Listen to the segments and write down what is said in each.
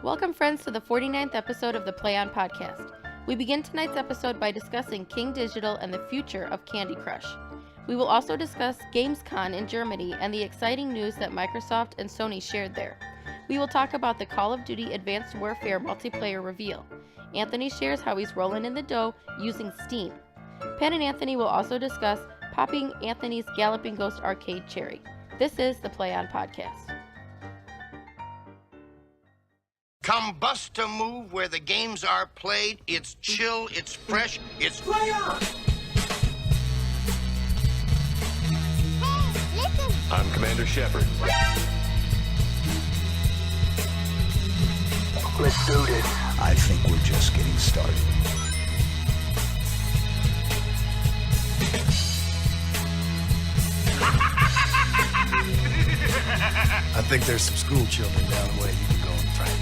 Welcome, friends, to the 49th episode of the Play On podcast. We begin tonight's episode by discussing King Digital and the future of Candy Crush. We will also discuss Gamescom in Germany and the exciting news that Microsoft and Sony shared there. We will talk about the Call of Duty Advanced Warfare multiplayer reveal. Anthony shares how he's rolling in the dough using Steam. Penn and Anthony will also discuss popping Anthony's Galloping Ghost Arcade cherry. This is the Play On podcast. Combust to move where the games are played. It's chill, it's fresh, it's Play On! Hey, listen! I'm Commander Shepard. Let's do this. I think we're just getting started. I think there's some school children down the way you can go and prank.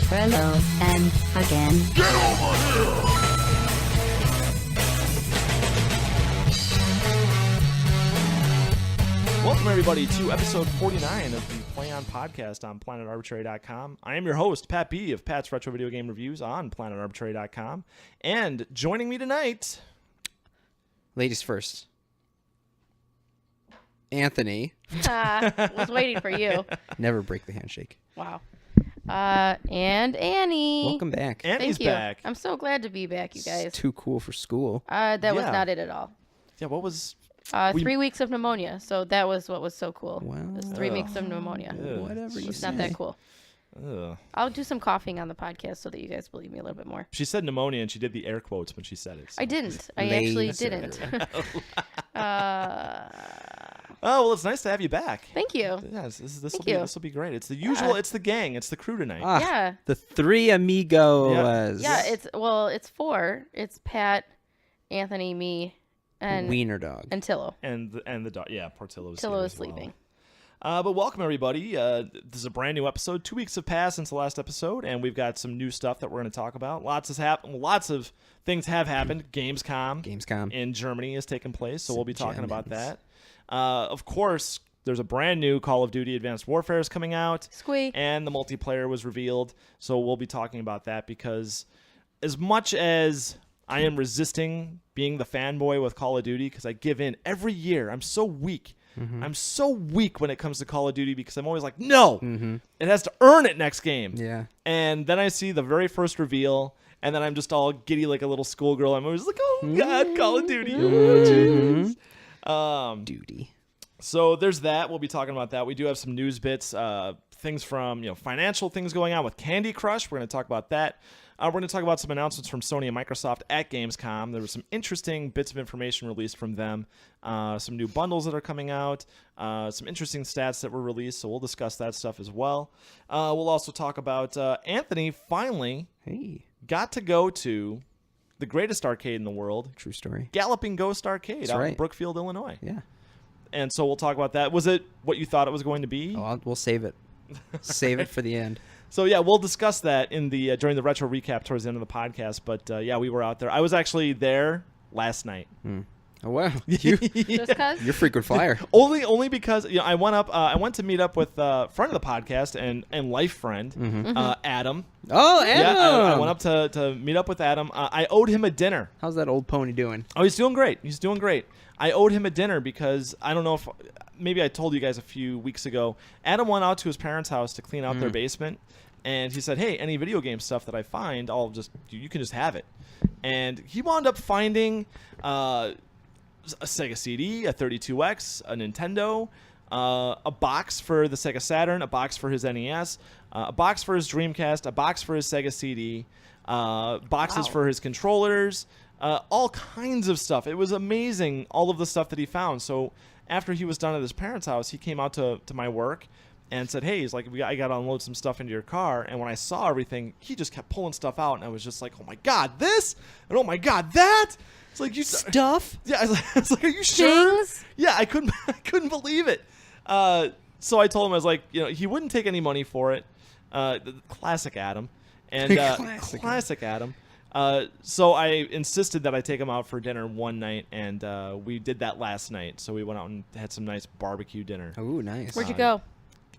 Hello, and again. Get over here! Welcome, everybody, to episode 49 of the Play On podcast on PlanetArbitrary.com. I am your host, Pat B. of Pat's Retro Video Game Reviews on PlanetArbitrary.com. And joining me tonight... Ladies first. Anthony. Was waiting for you. Never break the handshake. Wow. And Annie. Welcome back. Annie's Thank you. back. I'm so glad to be back, you guys. It's too cool for school. That was Yeah. not it at all. Yeah, what was... 3 weeks of pneumonia, so that was what was so cool. Wow. It was 3 weeks of pneumonia. Whatever you It's say. not that cool. Ugh. I'll do some coughing on the podcast so that you guys believe me a little bit more. She said pneumonia, and she did the air quotes when she said it. So. I didn't. I actually Laser. didn't. Oh, well, it's nice to have you back. Thank you. Yes, this Thank will you. be great. It's the usual. It's the gang. It's the crew tonight. Ah, Yeah. The three amigos. Yeah, it's four. It's Pat, Anthony, me, and Wiener dog. and Tillo. And the dog. Yeah, Portillo is Tillo here is as well. sleeping. But welcome, everybody. This is a brand new episode. 2 weeks have passed since the last episode, and we've got some new stuff that we're going to talk about. Lots of things have happened. Gamescom in Germany has taken place, so we'll be talking about that. Of course, there's a brand new Call of Duty Advanced Warfare is coming out. Squee. And the multiplayer was revealed, so we'll be talking about that because as much as I am resisting being the fanboy with Call of Duty because I give in every year, I'm so weak. I'm so weak when it comes to Call of Duty because I'm always like, no, it has to earn it next game. Yeah. And then I see the very first reveal, and then I'm just all giddy like a little schoolgirl. I'm always like, oh, God, Call of Duty. Oh, jeez. Duty. So there's that. We'll be talking about that. We do have some news bits, things from financial things going on with Candy Crush. We're going to talk about that. We're going to talk about some announcements from Sony and Microsoft at Gamescom. There were some interesting bits of information released from them, some new bundles that are coming out, some interesting stats that were released, so we'll discuss that stuff as well. We'll also talk about Anthony finally got to go to the greatest arcade in the world, True story. Galloping Ghost Arcade out in right. Brookfield, Illinois. Yeah. And so we'll talk about that. Was it what you thought it was going to be? Oh, we'll save it. Save it for the end. So yeah, we'll discuss that in the during the retro recap towards the end of the podcast. But yeah, we were out there. I was actually there last night. Oh, wow. Just cause? You're frequent flyer. Only because I went up. I went to meet up with friend of the podcast and life friend Adam. Oh, Adam. Yeah, I went up to meet up with Adam. I owed him a dinner. How's that old pony doing? Oh, he's doing great. He's doing great. I owed him a dinner because I don't know if maybe I told you guys a few weeks ago. Adam went out to his parents' house to clean out their basement, and he said, "Hey, any video game stuff that I find, you can just have it." And he wound up finding a Sega CD, a 32X, a Nintendo, a box for the Sega Saturn, a box for his NES, a box for his Dreamcast, a box for his Sega CD, boxes for his controllers. All kinds of stuff. It was amazing, all of the stuff that he found. So after he was done at his parents' house, he came out to my work and said, hey, he's like, I got to unload some stuff into your car. And when I saw everything, he just kept pulling stuff out. And I was just like, oh, my God, this? And oh, my God, that? It's like, you Stuff? Yeah, I was like, are you sure? Things? Yeah, I couldn't believe it. So I told him, I was like, he wouldn't take any money for it. Classic Adam. And classic Adam. So I insisted that I take him out for dinner one night, and we did that last night. So we went out and had some nice barbecue dinner. Oh, nice. Where'd you go?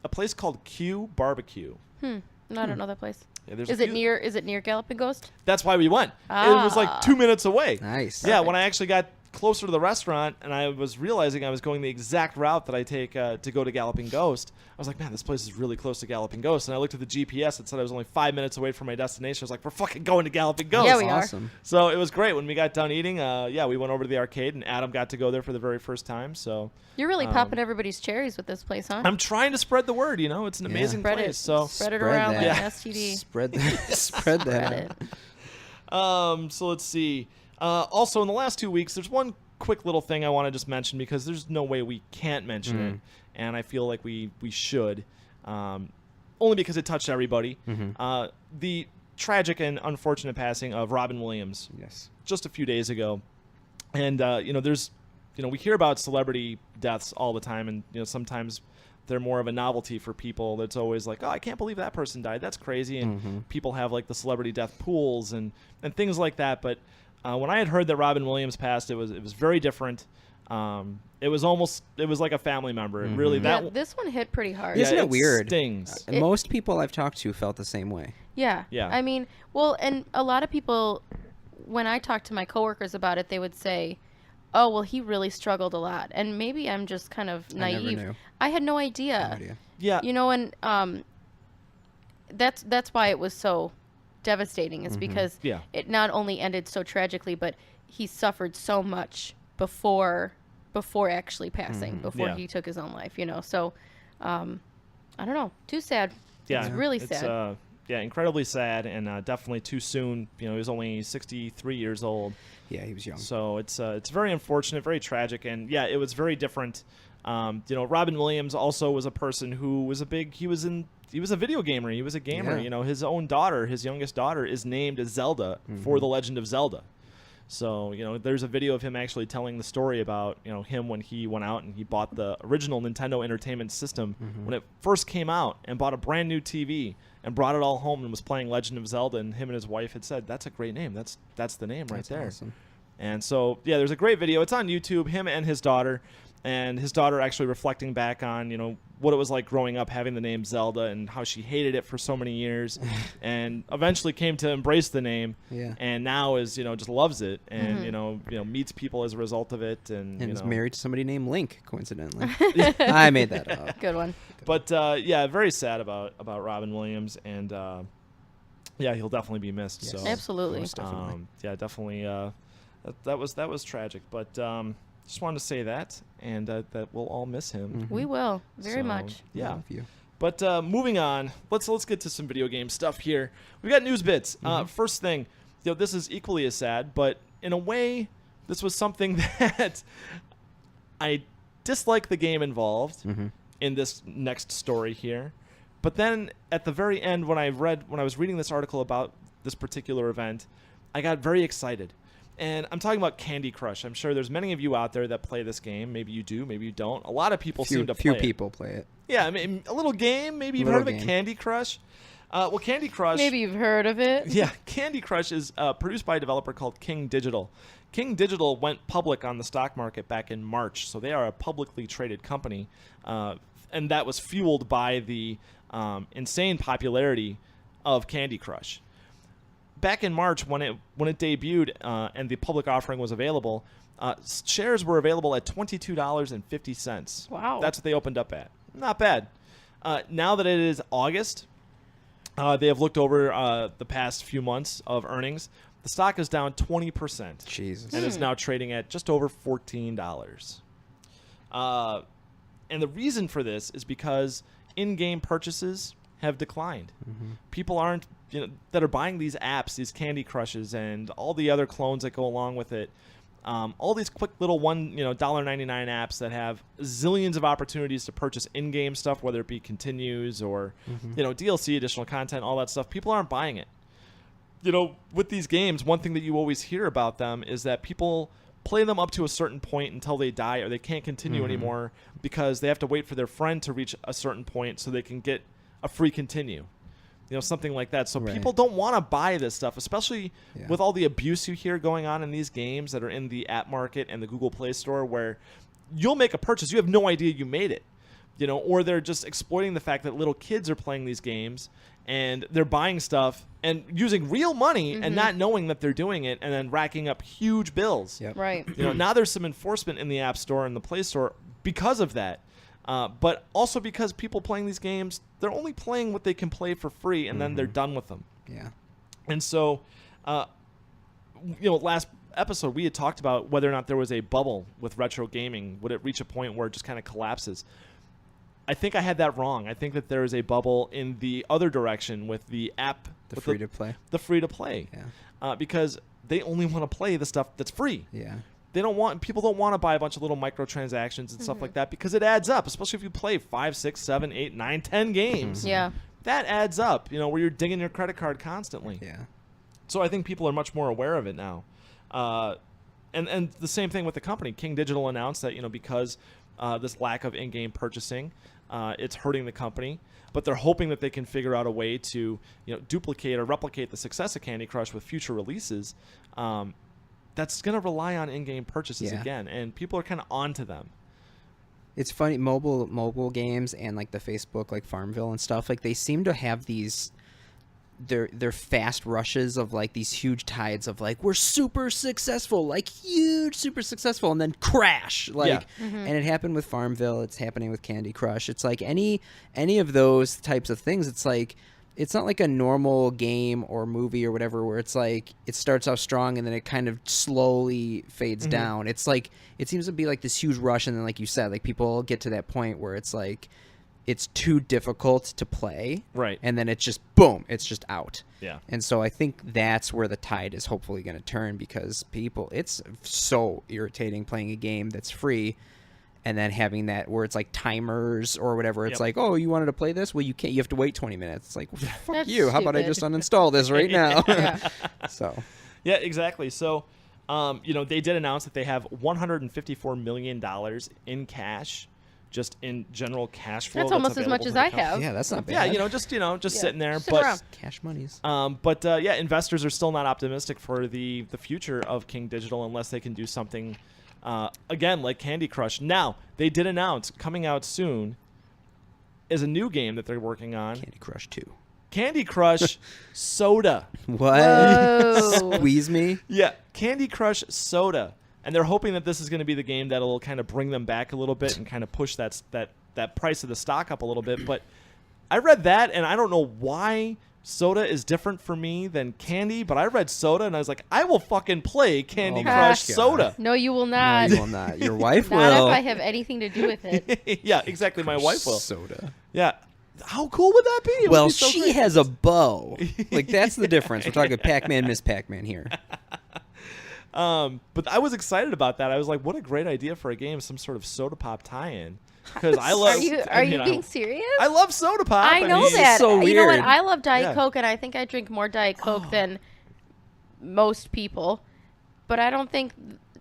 a place called Q Barbecue. No, I don't know that place. Yeah, there's Is a it few- near Galloping Ghost? That's why we went. It was like 2 minutes away. Nice. Yeah, when I actually got closer to the restaurant and I was realizing I was going the exact route that I take to go to Galloping Ghost, I was like, man, this place is really close to Galloping Ghost. And I looked at the GPS. It said I was only 5 minutes away from my destination. I was like, we're fucking going to Galloping Ghost. Yeah, we are. Awesome. So it was great. When we got done eating, we went over to the arcade, and Adam got to go there for the very first time. So You're really popping everybody's cherries with this place, huh? I'm trying to spread the word. It's an amazing Spread place. it. So Spread it Spread around that. like Yeah. an STD. Spread that. Spread that. Spread out. it. So let's see. Also, in the last 2 weeks, there's one quick little thing I want to just mention because there's no way we can't mention it, and I feel like we should, only because it touched everybody. The tragic and unfortunate passing of Robin Williams Yes. just a few days ago, and there's we hear about celebrity deaths all the time, and sometimes they're more of a novelty for people. That's always like, oh, I can't believe that person died. That's crazy. And people have like the celebrity death pools and things like that. But when I had heard that Robin Williams passed, it was very different. It was like a family member. It really Yeah, that this one hit pretty hard. Isn't it weird? Stings. And most people I've talked to felt the same way. Yeah. Yeah. I mean, well, and a lot of people, when I talked to my coworkers about it, they would say, oh, well, he really struggled a lot. And maybe I'm just kind of naive. knew. I had no idea. No idea. Yeah. And that's why it was so devastating, is because Yeah. it not only ended so tragically, but he suffered so much before actually passing, before Yeah. he took his own life, So, I don't know. Too sad. Yeah, It's really sad. Incredibly sad, and definitely too soon. He was only 63 years old. Yeah, he was young. So it's very unfortunate, very tragic, and yeah, it was very different. Robin Williams also was a person who was he was a video gamer. He was a gamer. Yeah. His own daughter, his youngest daughter, is named as Zelda for The Legend of Zelda. So, there's a video of him actually telling the story about, him when he went out and he bought the original Nintendo Entertainment System when it first came out and bought a brand new TV and brought it all home and was playing Legend of Zelda, and him and his wife had said, that's a great name. That's the name right That's there. awesome. And so, yeah, there's a great video. It's on YouTube, him and his daughter actually reflecting back on, what it was like growing up having the name Zelda and how she hated it for so many years and eventually came to embrace the name. Yeah. And now is, just loves it and, meets people as a result of it. And is married to somebody named Link, coincidentally. I made that up. Good one. But, very sad about Robin Williams. And, he'll definitely be missed. Yes. So, Absolutely. Most definitely. definitely. That was tragic. But just wanted to say that, and that we'll all miss him. We will. Very So, much. Yeah. Love you. But moving on, let's get to some video game stuff here. We've got news bits. First thing, this is equally as sad, but in a way, this was something that I dislike the game involved in this next story here. But then at the very end, when I was reading this article about this particular event, I got very excited. And I'm talking about Candy Crush. I'm sure there's many of you out there that play this game. Maybe you do, maybe you don't. A lot of people seem to play Few it. people play it. Yeah, I mean, a little game. Maybe you've Little heard of it, game. Candy Crush. Well, Candy Crush. Maybe you've heard of it. Yeah, Candy Crush is produced by a developer called King Digital. King Digital went public on the stock market back in March, so they are a publicly traded company, and that was fueled by the insane popularity of Candy Crush. Back in March, when it debuted and the public offering was available, shares were available at $22.50. Wow. That's what they opened up at. Not bad. Now that it is August, they have looked over the past few months of earnings. The stock is down 20%. Jesus. And is now trading at just over $14. And the reason for this is because in-game purchases have declined. People aren't, that are buying these apps, these Candy Crushes, and all the other clones that go along with it. All these quick little $1.99 apps that have zillions of opportunities to purchase in-game stuff, whether it be continues or DLC, additional content, all that stuff. People aren't buying it. With these games, one thing that you always hear about them is that people play them up to a certain point until they die or they can't continue anymore because they have to wait for their friend to reach a certain point so they can get a free continue. Something like that. So Right. people don't want to buy this stuff, especially Yeah. with all the abuse you hear going on in these games that are in the app market and the Google Play Store, where you'll make a purchase. You have no idea you made it. or they're just exploiting the fact that little kids are playing these games and they're buying stuff and using real money and not knowing that they're doing it and then racking up huge bills. Yep. Right. Now there's some enforcement in the App Store and the Play Store because of that. But also because people playing these games, they're only playing what they can play for free and then they're done with them. Yeah. And so, last episode we had talked about whether or not there was a bubble with retro gaming. Would it reach a point where it just kind of collapses? I think I had that wrong. I think that there is a bubble in the other direction with the app. The free to play. The free to play. Yeah. Because they only want to play the stuff that's free. Yeah. People don't want to buy a bunch of little microtransactions and stuff like that because it adds up, especially if you play 5, 6, 7, 8, 9, 10 games. Yeah. That adds up, where you're dinging your credit card constantly. Yeah. So I think people are much more aware of it now. And the same thing with the company. King Digital announced that, because this lack of in-game purchasing, it's hurting the company. But they're hoping that they can figure out a way to, duplicate or replicate the success of Candy Crush with future releases. That's going to rely on in-game purchases again, and people are kind of onto them. It's funny, mobile games and like the Facebook, like Farmville and stuff, like they seem to have these they're fast rushes of like these huge tides of like we're super successful, like huge super successful, and then crash like and it happened with Farmville, it's happening with Candy Crush. It's like any of those types of things, it's like it's not like a normal game or movie or whatever where it's like it starts off strong and then it kind of slowly fades down. It's like it seems to be like this huge rush, and then like you said, like people get to that point where it's like it's too difficult to play, right? And then it's just boom, it's just out. Yeah. And so I think that's where the tide is hopefully going to turn, because people, it's so irritating playing a game that's free and then having that where it's like timers or whatever. It's like, oh, you wanted to play this? Well, you can't. You have to wait 20 minutes. It's like, well, fuck That's you. How about I stupid. just uninstall this right now? Yeah. So. Yeah, exactly. So, they did announce that they have $154 million in cash, just in general cash flow. That's almost as much available as to the I company. have. Yeah, that's not bad. Yeah, just sitting there. Sitting around. Cash monies. But investors are still not optimistic for the future of King Digital unless they can do something, again, like Candy Crush. Now, they did announce coming out soon is a new game that they're working on. Candy Crush 2. Candy Crush Soda. What? Whoa. Squeeze me? Yeah, Candy Crush Soda. And they're hoping that this is going to be the game that will kind of bring them back a little bit and kind of push that price of the stock up a little bit. But I read that, and I don't know why Soda is different for me than Candy, but I read Soda, and I was like, I will fucking play Candy my Crush God. Soda. No, you will No, not. you will not. Your wife Not will. if I have anything to do with it. Yeah, exactly. My wife will. Soda. Yeah. How cool would that be? It would Well, be so she great. has a bow. Like, that's the difference. We're talking Pac-Man, Miss Pac-Man here. But I was excited about that. I was like, what a great idea for a game, some sort of soda pop tie-in. Because I love. Are you being serious? I love soda pop. I know mean, that. so You know what? weird. I love Diet Yeah. Coke, and I think I drink more Diet Coke than most people. But I don't think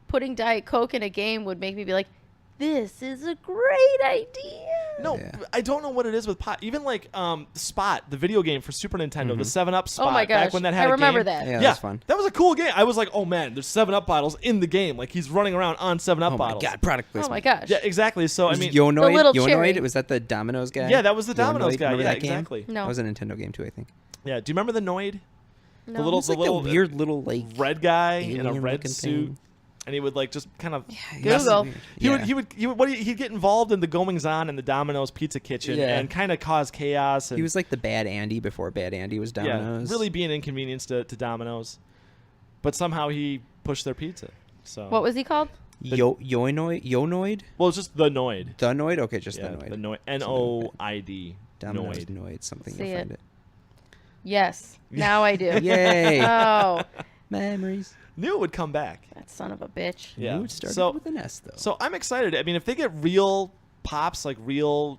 putting Diet Coke in a game would make me be like, this is a great idea. No, Yeah. I don't know what it is with pop. Even like Spot, the video game for Super Nintendo, the 7-Up Spot. Oh my Back gosh. when that had I remember a game. that. Yeah, Yeah, that's fun. that was a cool game. I was like, oh man, there's 7-Up bottles in the game. Like he's running around on 7-Up Oh, my bottles. God. Product Oh placement. my gosh. Yeah, exactly. So I Was mean, Yonoid? The little cherry. Yonoid? Was that the Domino's guy? yeah, that was the Domino's Yonoid? guy. Remember Yeah, that game? exactly. No. That was a Nintendo game, too, I think. Yeah. Do you remember the Noid? No. The little, It's like the little the weird little, like... red guy in a red alien-looking suit, thing. and he would like just kind of Google. He'd get involved in the goings on in the Domino's pizza kitchen Yeah. and kind of cause chaos. And He was like the Bad Andy before Bad Andy was Domino's. really be an inconvenience to Domino's, but somehow he pushed their pizza. So What was he called? Yonoid? Well, it's just the Noid. The Noid? Okay, just Yeah, the Noid. the Noid. Noid. Domino's Noid. Noid, something. See You'll it. find it. Yes. Now I do. Yay. Oh, Memories. Knew it would come back. that son of a bitch. Yeah. Ooh, it started So with an S, though. so I'm excited. I mean, if they get real pops, like real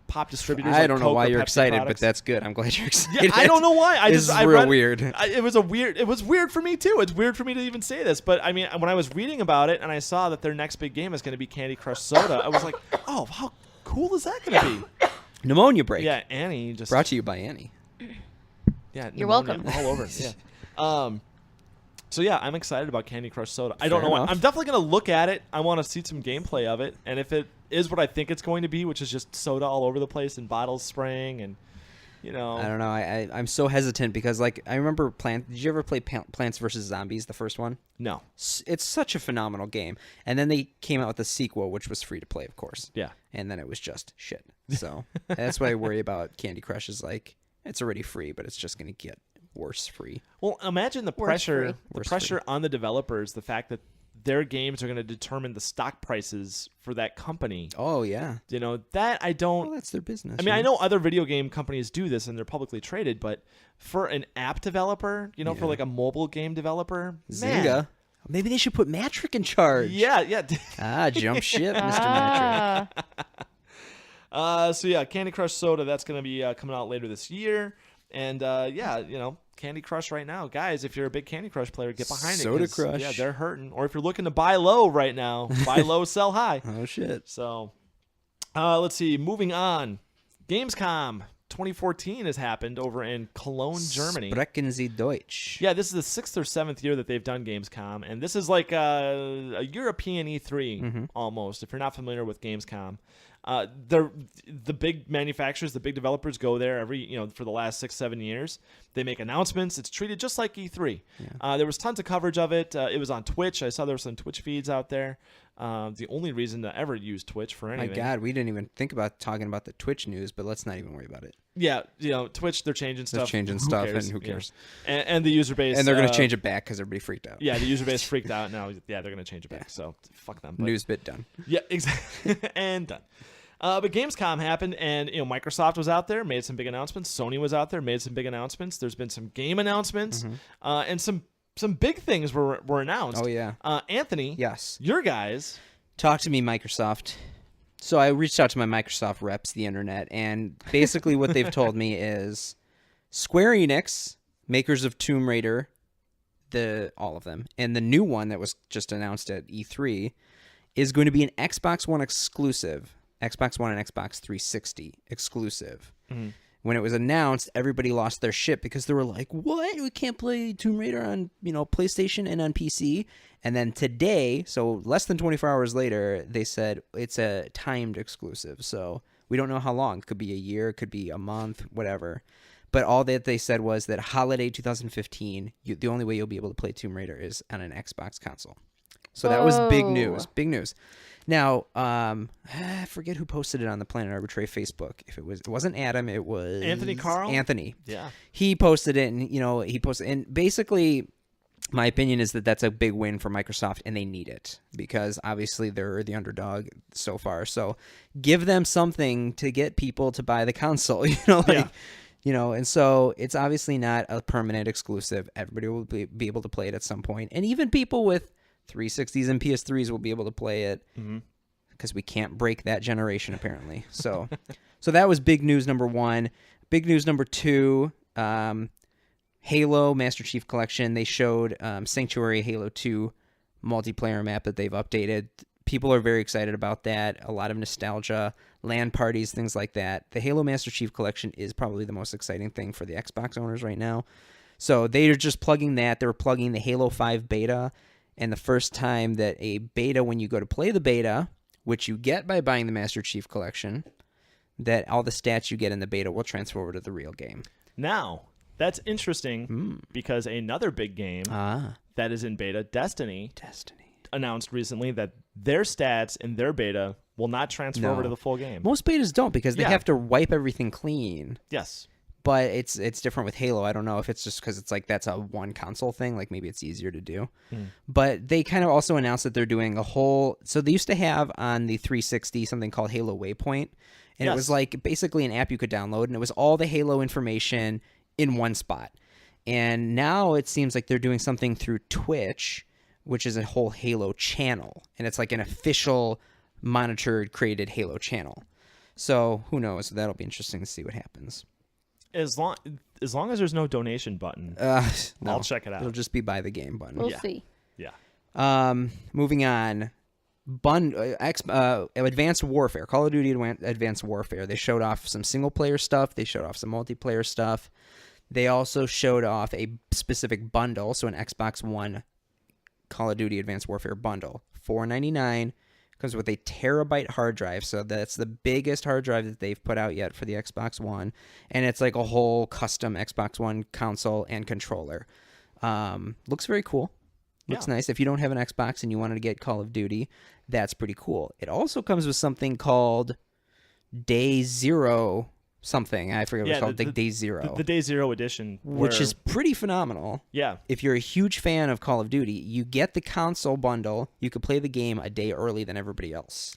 pop distributors, I like don't know Coke why or you're Pepsi excited, products, but that's good. I'm glad you're excited. Yeah, I don't know why. It's I real read, weird. It was weird for me too. It's weird for me to even say this, but I mean, when I was reading about it and I saw that their next big game is going to be Candy Crush Soda, I was like, oh, how cool is that going to be? Pneumonia break. Yeah, Annie just Brought to you by Annie. yeah. You're pneumonia welcome. all over. Yeah. So yeah, I'm excited about Candy Crush Soda. I don't Fair know. enough. I'm definitely gonna look at it. I want to see some gameplay of it, and if it is what I think it's going to be, which is just soda all over the place and bottles spraying, and I don't know. I'm so hesitant because like I remember Did you ever play Plants vs Zombies, the first one? no. It's such a phenomenal game. And then they came out with a sequel, which was free to play, of course. Yeah. And then it was just shit. So that's what I worry about Candy Crush is like it's already free, but it's just gonna get worse free. Well, imagine the Worse pressure, free. the Worse pressure on the developers, the fact that their games are going to determine the stock prices for that company. Oh yeah. That I don't. Well, that's their business. I mean, I know other video game companies do this and they're publicly traded, but for an app developer, for like a mobile game developer, man. Zynga. Maybe they should put Matrick in charge. Yeah. Jump ship, Mr. Matrick. So yeah, Candy Crush Soda, that's going to be coming out later this year. And Candy Crush right now. Guys, if you're a big Candy Crush player, get behind Soda it. 'Cause, Crush. Yeah, they're hurting. Or if you're looking to buy low right now, buy low, sell high. Oh shit. So, let's see. Moving on. Gamescom 2014 has happened over in Cologne, Germany. Sprechen Sie Deutsch. Yeah, this is the 6th or 7th year that they've done Gamescom, and this is like a European E3 almost. If you're not familiar with Gamescom, the big manufacturers, the big developers go there for the last 6-7 years. They make announcements. It's treated just like E3. There was tons of coverage of it. It was on Twitch. I saw there were some Twitch feeds out there. The only reason to ever use Twitch for anything. My God, we didn't even think about talking about the Twitch news, but let's not even worry about it. Yeah, Twitch, they're changing stuff. They're changing Who stuff, cares? and who cares? Yeah. And the user base. And they're going to change it back because everybody freaked out. Yeah, the user base freaked out. Now, yeah, they're going to change it back. So fuck them. But, News bit done. Yeah, exactly. And done. But Gamescom happened, and Microsoft was out there, made some big announcements. Sony was out there, made some big announcements. There's been some game announcements, and some big things were announced. Oh yeah. Anthony. Yes. Your guys. Talk to me, Microsoft. So I reached out to my Microsoft reps, the internet, and basically what they've told me is Square Enix, makers of Tomb Raider, all of them, and the new one that was just announced at E3 is going to be an Xbox One exclusive. Xbox One and Xbox 360 exclusive. When it was announced, everybody lost their shit because they were like, what? We can't play Tomb Raider on, PlayStation and on PC. And then today, so less than 24 hours later, they said it's a timed exclusive. So we don't know how long. It could be a year, it could be a month, whatever. But all that they said was that holiday 2015, the only way you'll be able to play Tomb Raider is on an Xbox console. So that was big news. Big news. Now, I forget who posted it on the Planet Arbitrary Facebook. It wasn't Adam, it was Anthony Carl? Anthony. Yeah. He posted it, and and basically, my opinion is that that's a big win for Microsoft, and they need it because obviously they're the underdog so far. So give them something to get people to buy the console. And so it's obviously not a permanent exclusive. Everybody will be able to play it at some point, and even people with 360s and PS3s will be able to play it because we can't break that generation apparently. So that was big news number one. Big news number two, Halo Master Chief Collection. They showed Sanctuary Halo 2 multiplayer map that they've updated. People are very excited about that. A lot of nostalgia, LAN parties, things like that. The Halo Master Chief Collection is probably the most exciting thing for the Xbox owners right now. So they are just plugging that. They're plugging the Halo 5 beta. And the first time that a beta, when you go to play the beta, which you get by buying the Master Chief Collection, that all the stats you get in the beta will transfer over to the real game. Now, that's interesting because another big game that is in beta, Destiny, announced recently that their stats in their beta will not transfer over to the full game. Most betas don't because they have to wipe everything clean. Yes. But it's different with Halo. I don't know if it's just because it's like that's a one console thing. Like maybe it's easier to do. But they kind of also announced that they're doing a whole. So they used to have on the 360 something called Halo Waypoint, and it was like basically an app you could download, and it was all the Halo information in one spot. And now it seems like they're doing something through Twitch, which is a whole Halo channel, and it's like an official monitored created Halo channel. So who knows? That'll be interesting to see what happens. As long as there's no donation button, No, I'll check it out. It'll just be buy the game button. We'll see. Yeah. Moving on. Advanced Warfare, Call of Duty Advanced Warfare. They showed off some single player stuff. They showed off some multiplayer stuff. They also showed off a specific bundle, so an Xbox One Call of Duty Advanced Warfare bundle, $499. Comes with a terabyte hard drive, so that's the biggest hard drive that they've put out yet for the Xbox One, and it's like a whole custom Xbox One console and controller. Looks very cool. Looks nice. If you don't have an Xbox and you wanted to get Call of Duty, that's pretty cool. It also comes with something called Day Zero something. I forget what it's called. Day Zero. The Day Zero edition. Which is pretty phenomenal. Yeah. If you're a huge fan of Call of Duty, you get the console bundle. You could play the game a day early than everybody else.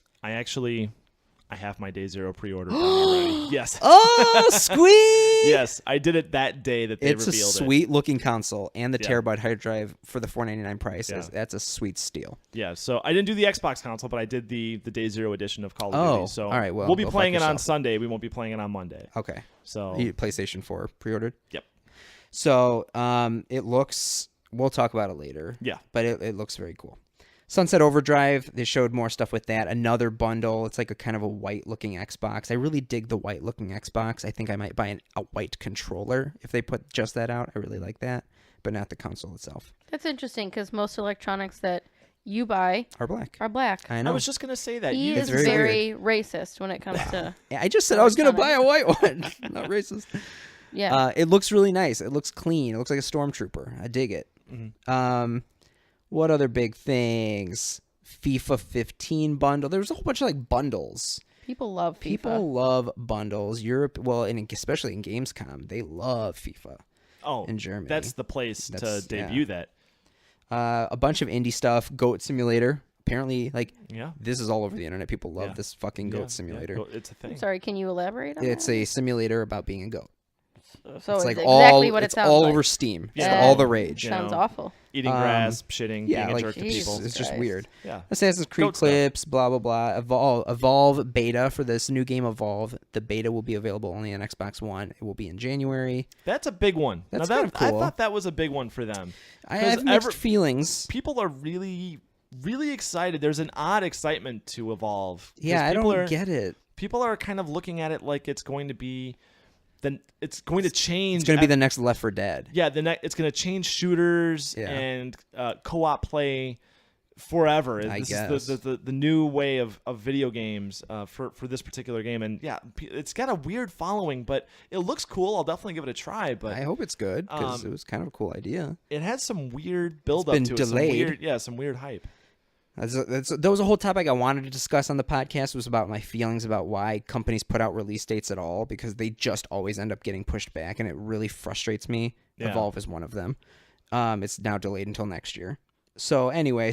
I have my Day Zero pre-ordered already. Yes. Oh, sweet! Yes, I did it that day that they revealed it. It's a sweet-looking console, and the terabyte hard drive for the $499 price. That's a sweet steal. Yeah, so I didn't do the Xbox console, but I did the Day Zero edition of Call of Duty. So all right, well, we'll be playing it on yourself. Sunday. We won't be playing it on Monday. Okay. So PlayStation 4 pre-ordered? Yep. So it looks... We'll talk about it later. Yeah. But it looks very cool. Sunset Overdrive, they showed more stuff with that. Another bundle. It's like a kind of a white-looking Xbox. I really dig the white-looking Xbox. I think I might buy a white controller if they put just that out. I really like that, but not the console itself. That's interesting because most electronics that you buy are black. I know. I was just going to say that. He is very racist when it comes to... I just said I was going to buy a white one. Not racist. Yeah. It looks really nice. It looks clean. It looks like a stormtrooper. I dig it. Mm-hmm. What other big things? FIFA 15 bundle. There was a whole bunch of like bundles. People love FIFA. People love bundles. Europe, well, and especially in Gamescom, they love FIFA. Oh, in Germany. That's the place to debut that. A bunch of indie stuff. Goat Simulator. Apparently, this is all over the internet. People love this fucking Goat Simulator. Yeah. It's a thing. I'm sorry, can you elaborate on It's that? a simulator about being a goat. So it's like exactly what it it's sounds all like. over Steam. It's Yeah. all the rage. Sounds awful. Eating grass, shitting, being a jerk to people. It's just weird. Yeah. Assassin's Creed Goat clips, blah, blah, blah. Evolve beta for this new game Evolve. The beta will be available only on Xbox One. It will be in January. That's a big one. That's now kind of cool. I thought that was a big one for them. I have mixed feelings. People are really, really excited. There's an odd excitement to Evolve. Yeah, I don't get it. People are kind of looking at it like it's going to be... Then it's going to change. It's going to be the next Left 4 Dead. Yeah, it's going to change shooters and co-op play forever. I guess. This is the new way of video games for this particular game. And yeah, it's got a weird following, but it looks cool. I'll definitely give it a try. But I hope it's good because it was kind of a cool idea. It has some weird build-up been to delayed. it. Some weird hype. That was a whole topic I wanted to discuss on the podcast, was about my feelings about why companies put out release dates at all, because they just always end up getting pushed back, and it really frustrates me. Yeah. Evolve is one of them. It's now delayed until next year. So anyway,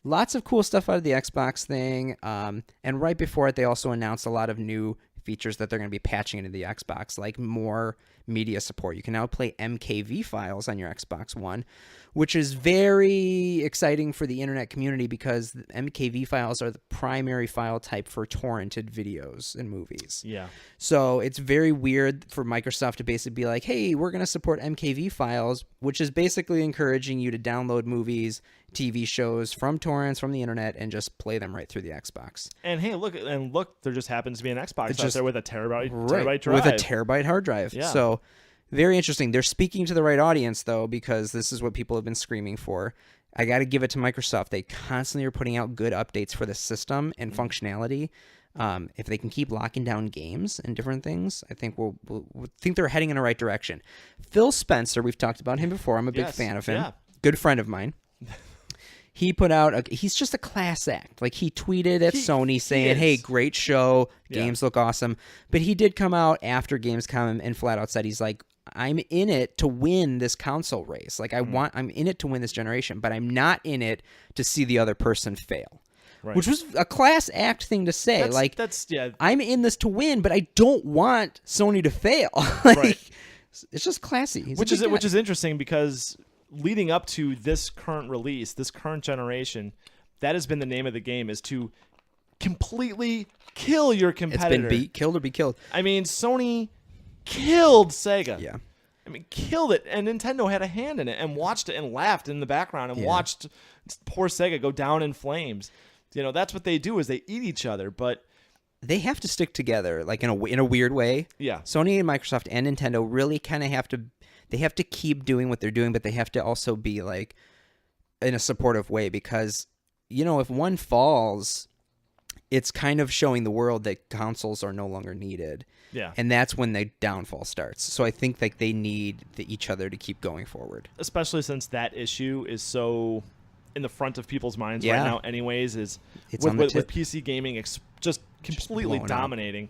lots of cool stuff out of the Xbox thing. And right before it, they also announced a lot of new features that they're going to be patching into the Xbox, like more media support. You can now play MKV files on your Xbox One, which is very exciting for the internet community because MKV files are the primary file type for torrented videos and movies. Yeah. So it's very weird for Microsoft to basically be like, hey, we're going to support MKV files, which is basically encouraging you to download movies, TV shows from torrents, from the internet, and just play them right through the Xbox. And hey, look, there just happens to be an Xbox out there with a terabyte drive. With a terabyte hard drive. Yeah. So very interesting. They're speaking to the right audience, though, because this is what people have been screaming for. I got to give it to Microsoft. They constantly are putting out good updates for the system and functionality. If they can keep locking down games and different things, I think we'll think they're heading in the right direction. Phil Spencer, we've talked about him before. I'm a big fan of him. Yeah. Good friend of mine. He put out he's just a class act. Like, he tweeted at Sony saying, hey, great show. Games look awesome. But he did come out after Gamescom and flat out said, he's like, I'm in it to win this console race. Like, I'm in it to win this generation, but I'm not in it to see the other person fail. Right. Which was a class act thing to say. I'm in this to win, but I don't want Sony to fail. It's just classy. Which is interesting because leading up to this current release, this current generation, that has been the name of the game, is to completely kill your competitor. It's been killed or be killed. I mean, Sony killed Sega. Yeah. I mean, killed it. And Nintendo had a hand in it and watched it and laughed in the background and watched poor Sega go down in flames. You know, that's what they do, is they eat each other. But they have to stick together, like in a weird way. Yeah. Sony and Microsoft and Nintendo really kind of have to keep doing what they're doing, but they have to also be like in a supportive way, because if one falls, it's kind of showing the world that consoles are no longer needed. Yeah. And that's when the downfall starts. So I think like they need each other to keep going forward. Especially since that issue is so in the front of people's minds right Yeah. now anyways, is It's with, on the with tip. PC gaming just completely blowing up. dominating.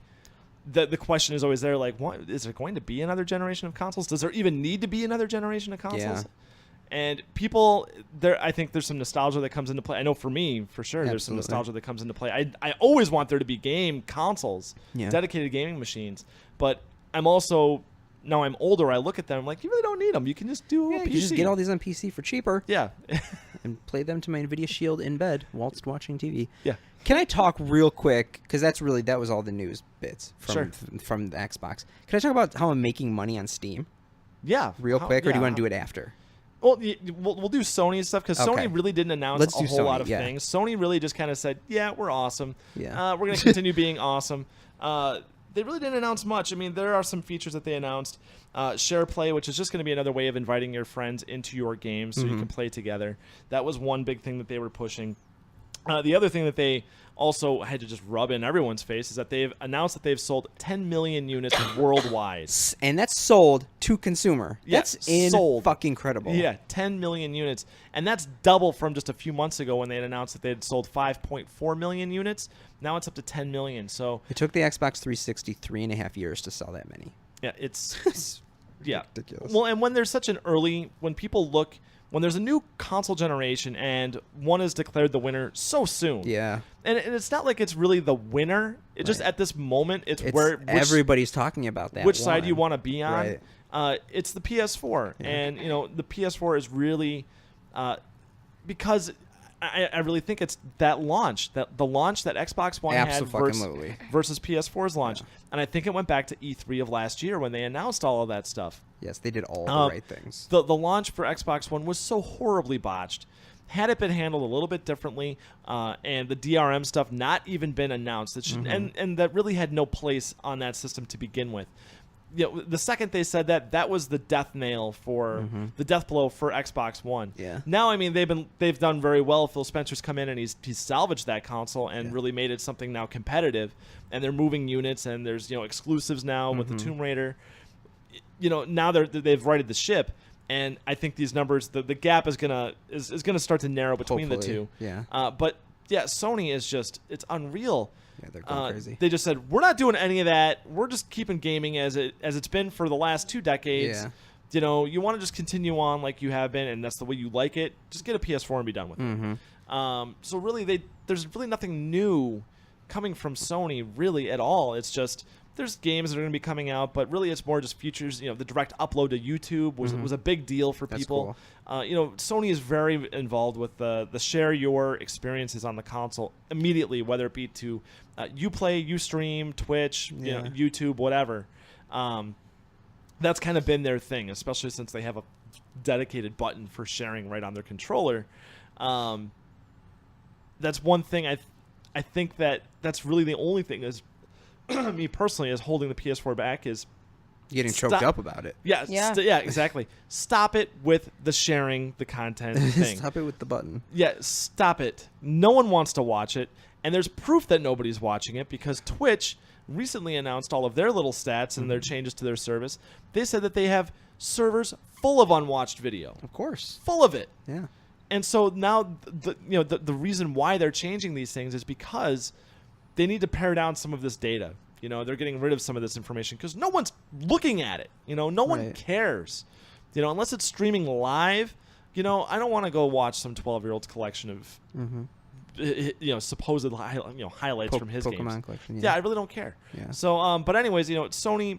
The question is always there, like, what, is there going to be another generation of consoles? Does there even need to be another generation of consoles? Yeah. And people, I think there's some nostalgia that comes into play. I know for me, for sure, there's some Absolutely. nostalgia that comes into play. I always want there to be game consoles, Yeah. dedicated gaming machines. But I'm also, now I'm older, I look at them, I'm like, you really don't need them. You can just do a Yeah, PC. you just get all these on PC for cheaper Yeah. and play them to my Nvidia Shield in bed whilst watching TV. Yeah. Can I talk real quick? Because that was all the news bits from the Xbox. Can I talk about how I'm making money on Steam Yeah. real quick, or do you yeah. want to do it after? Well, we'll do Sony stuff because Okay. Sony really didn't announce Let's a do whole lot Sony, of yeah. things. Sony really just kind of said, yeah, we're awesome. Yeah. We're going to continue being awesome. They really didn't announce much. I mean, there are some features that they announced. Share Play, which is just going to be another way of inviting your friends into your game so you can play together. That was one big thing that they were pushing. The other thing that they also had to just rub in everyone's face is that they've announced that they've sold 10 million units worldwide. And that's sold to consumer. Yeah, That's sold. fucking incredible. Yeah, 10 million units. And that's double from just a few months ago when they had announced that they had sold 5.4 million units. Now it's up to 10 million. So, It took the Xbox 360 3.5 years to sell that many. yeah, it's yeah. Ridiculous. Well, and when there's such an early, when people look, when there's a new console generation and one is declared the winner so soon. Yeah. And it's not like it's really the winner. It just Right. at this moment, it's It's where everybody's talking about that. which side one. you want to be on. Right. It's the PS4, Yeah. and the PS4 is really because I really think it's that launch, the launch that Xbox One had Abso-fucking-lutely. versus PS4's launch, and I think it went back to E3 of last year when they announced all of that stuff. Yes, they did all the right things. The launch for Xbox One was so horribly botched. Had it been handled a little bit differently, and the DRM stuff not even been announced, that should, and that really had no place on that system to begin with. The second they said that was the death nail for the death blow for Xbox One. Yeah. Now, I mean, they've done very well. Phil Spencer's come in and he's salvaged that console and really made it something now competitive. And they're moving units, and there's exclusives now with the Tomb Raider. Now they've righted the ship, and I think these numbers, the gap is gonna start to narrow between Hopefully, the two. yeah. But yeah, Sony is it's unreal. Yeah, they're going crazy. They just said, we're not doing any of that. We're just keeping gaming as it's been for the last 2 decades. Yeah. You want to just continue on like you have been, and that's the way you like it. Just get a PS4 and be done with it. So really, there's really nothing new coming from Sony really at all. It's just there's games that are going to be coming out, but really it's more just features. The direct upload to YouTube was a big deal for That's people. Sony is very involved with the share your experiences on the console immediately, whether it be to you play, you stream, Twitch, YouTube, whatever. That's kind of been their thing, especially since they have a dedicated button for sharing right on their controller. That's one thing I think that's really the only thing is me personally is holding the PS4 back is Getting choked Stop. up about it. Yeah. Yeah, exactly. Stop it with the sharing the content thing. Stop it with the button. Yeah, stop it. No one wants to watch it, and there's proof that nobody's watching it because Twitch recently announced all of their little stats and their changes to their service. They said that they have servers full of unwatched video, Of course. full of it. Yeah. And so now the reason why they're changing these things is because they need to pare down some of this data. They're getting rid of some of this information because no one's looking at it. No one Right. cares. Unless it's streaming live, I don't want to go watch some 12-year-old's collection of supposed highlights from his Pokemon games. collection. Yeah, I really don't care. Yeah. So, but anyways, Sony,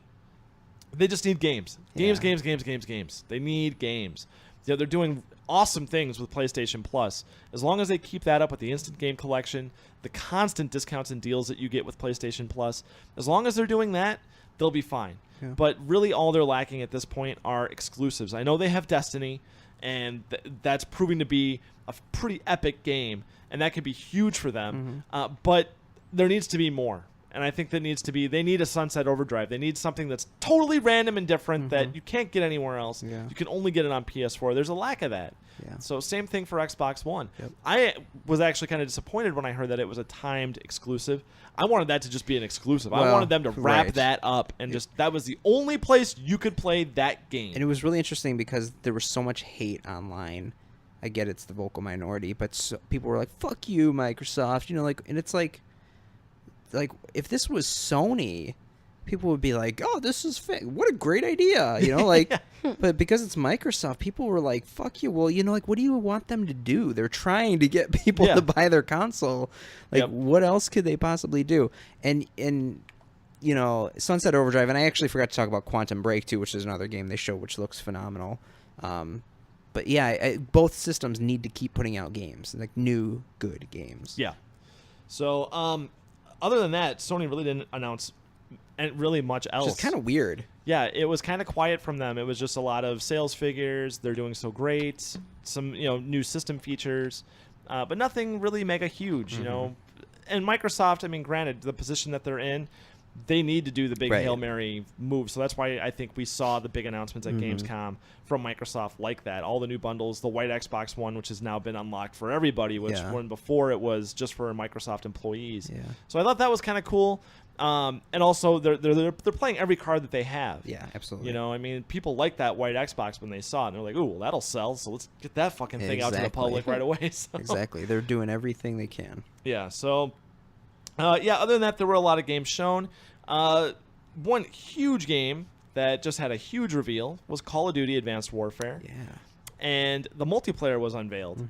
they just need games. Games. They need games. They're doing awesome things with PlayStation Plus. As long as they keep that up with the instant game collection, the constant discounts and deals that you get with PlayStation Plus, as long as they're doing that, they'll be fine. Yeah. But really all they're lacking at this point are exclusives. I know they have Destiny, and that's proving to be a pretty epic game, and that could be huge for them. But there needs to be more. And I think that needs to be, they need a Sunset Overdrive. They need something that's totally random and different that you can't get anywhere else. Yeah. You can only get it on PS4. There's a lack of that. Yeah. So same thing for Xbox One. Yep. I was actually kind of disappointed when I heard that it was a timed exclusive. I wanted that to just be an exclusive. I Well, wanted them to wrap right. that up and just, that was the only place you could play that game. And it was really interesting because there was so much hate online. I get it's the vocal minority, but people were like, "Fuck you, Microsoft," and it's like if this was Sony, people would be like, "Oh, this is what a great idea," But because it's Microsoft, people were like, "Fuck you." Well, what do you want them to do? They're trying to get people to buy their console. What else could they possibly do? And Sunset Overdrive, and I actually forgot to talk about Quantum Break too, which is another game they show, which looks phenomenal. But yeah, both systems need to keep putting out games, like new good games. Yeah. So, other than that, Sony really didn't announce really much else. Which is kind of weird. Yeah, it was kind of quiet from them. It was just a lot of sales figures. They're doing so great. Some new system features, but nothing really mega huge. And Microsoft, I mean, granted, the position that they're in, they need to do the big Hail Mary move. So that's why I think we saw the big announcements at Gamescom from Microsoft like that. All the new bundles, the white Xbox One, which has now been unlocked for everybody, which when before it was just for Microsoft employees. Yeah. So I thought that was kind of cool. And also they're playing every card that they have. Yeah, absolutely. I mean, people like that white Xbox when they saw it. And they're like, "Ooh, well, that'll sell. So let's get that fucking thing out to the public right away." So. Exactly. They're doing everything they can. Yeah. So. Other than that, there were a lot of games shown. One huge game that just had a huge reveal was Call of Duty Advanced Warfare. Yeah. And the multiplayer was unveiled.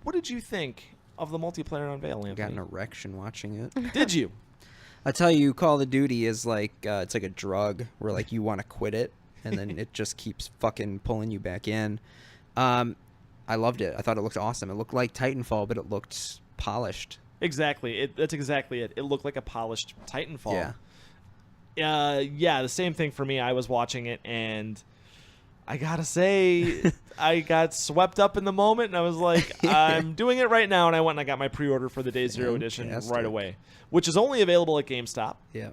What did you think of the multiplayer unveil, Anthony? I got an erection watching it. Did you? I tell you, Call of Duty is like, it's like a drug where like you want to quit it and then it just keeps fucking pulling you back in. I loved it. I thought it looked awesome. It looked like Titanfall, but it looked polished. Exactly. That's exactly it. It looked like a polished Titanfall. Yeah. The same thing for me. I was watching it, and I gotta say, I got swept up in the moment, and I was like, I'm doing it right now, and I went and I got my pre-order for the Day Zero edition right away, which is only available at GameStop. Yeah.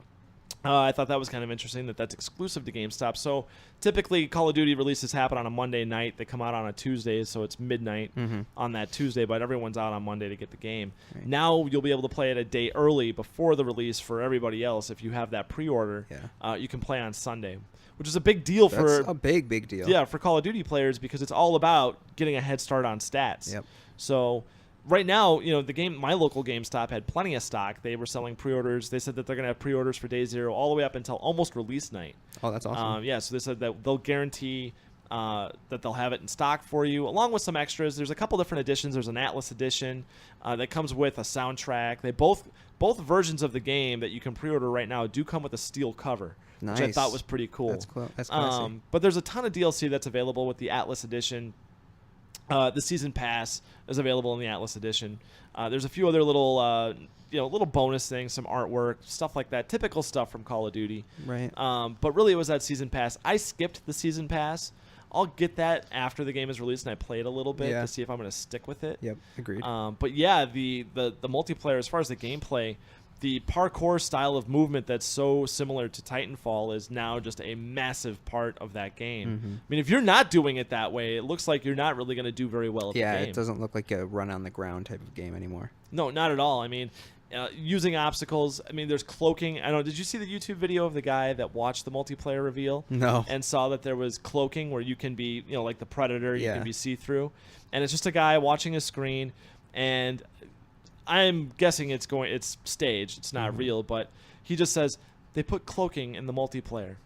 I thought that was kind of interesting that's exclusive to GameStop. So typically Call of Duty releases happen on a Monday night. They come out on a Tuesday, so it's midnight on that Tuesday, but everyone's out on Monday to get the game. Right. Now you'll be able to play it a day early before the release for everybody else. If you have that pre-order, you can play on Sunday, which is a big deal That's a big deal. Yeah, for Call of Duty players because it's all about getting a head start on stats. Yep. So right now, my local GameStop had plenty of stock. They were selling pre-orders. They said that they're going to have pre-orders for Day Zero all the way up until almost release night. Oh, that's awesome. So they said that they'll guarantee that they'll have it in stock for you, along with some extras. There's a couple different editions. There's an Atlas edition that comes with a soundtrack. They both versions of the game that you can pre-order right now do come with a steel cover, which I thought was pretty cool. That's cool. That's classy. But there's a ton of DLC that's available with the Atlas edition. The season pass is available in the Atlas edition. There's a few other little bonus things, some artwork, stuff like that. Typical stuff from Call of Duty. Right. But really, it was that season pass. I skipped the season pass. I'll get that after the game is released, and I play it a little bit to see if I'm going to stick with it. Yep, agreed. But yeah, the multiplayer, as far as the gameplay, the parkour style of movement that's so similar to Titanfall is now just a massive part of that game. I mean, if you're not doing it that way, it looks like you're not really going to do very well at the game. Yeah, it doesn't look like a run on the ground type of game anymore. No, not at all. I mean, using obstacles. I mean, there's cloaking. I don't know. Did you see the YouTube video of the guy that watched the multiplayer reveal? No. And saw that there was cloaking where you can be, like the Predator, you can be see-through. And it's just a guy watching a screen, and I'm guessing it's staged. It's not real, but he just says they put cloaking in the multiplayer.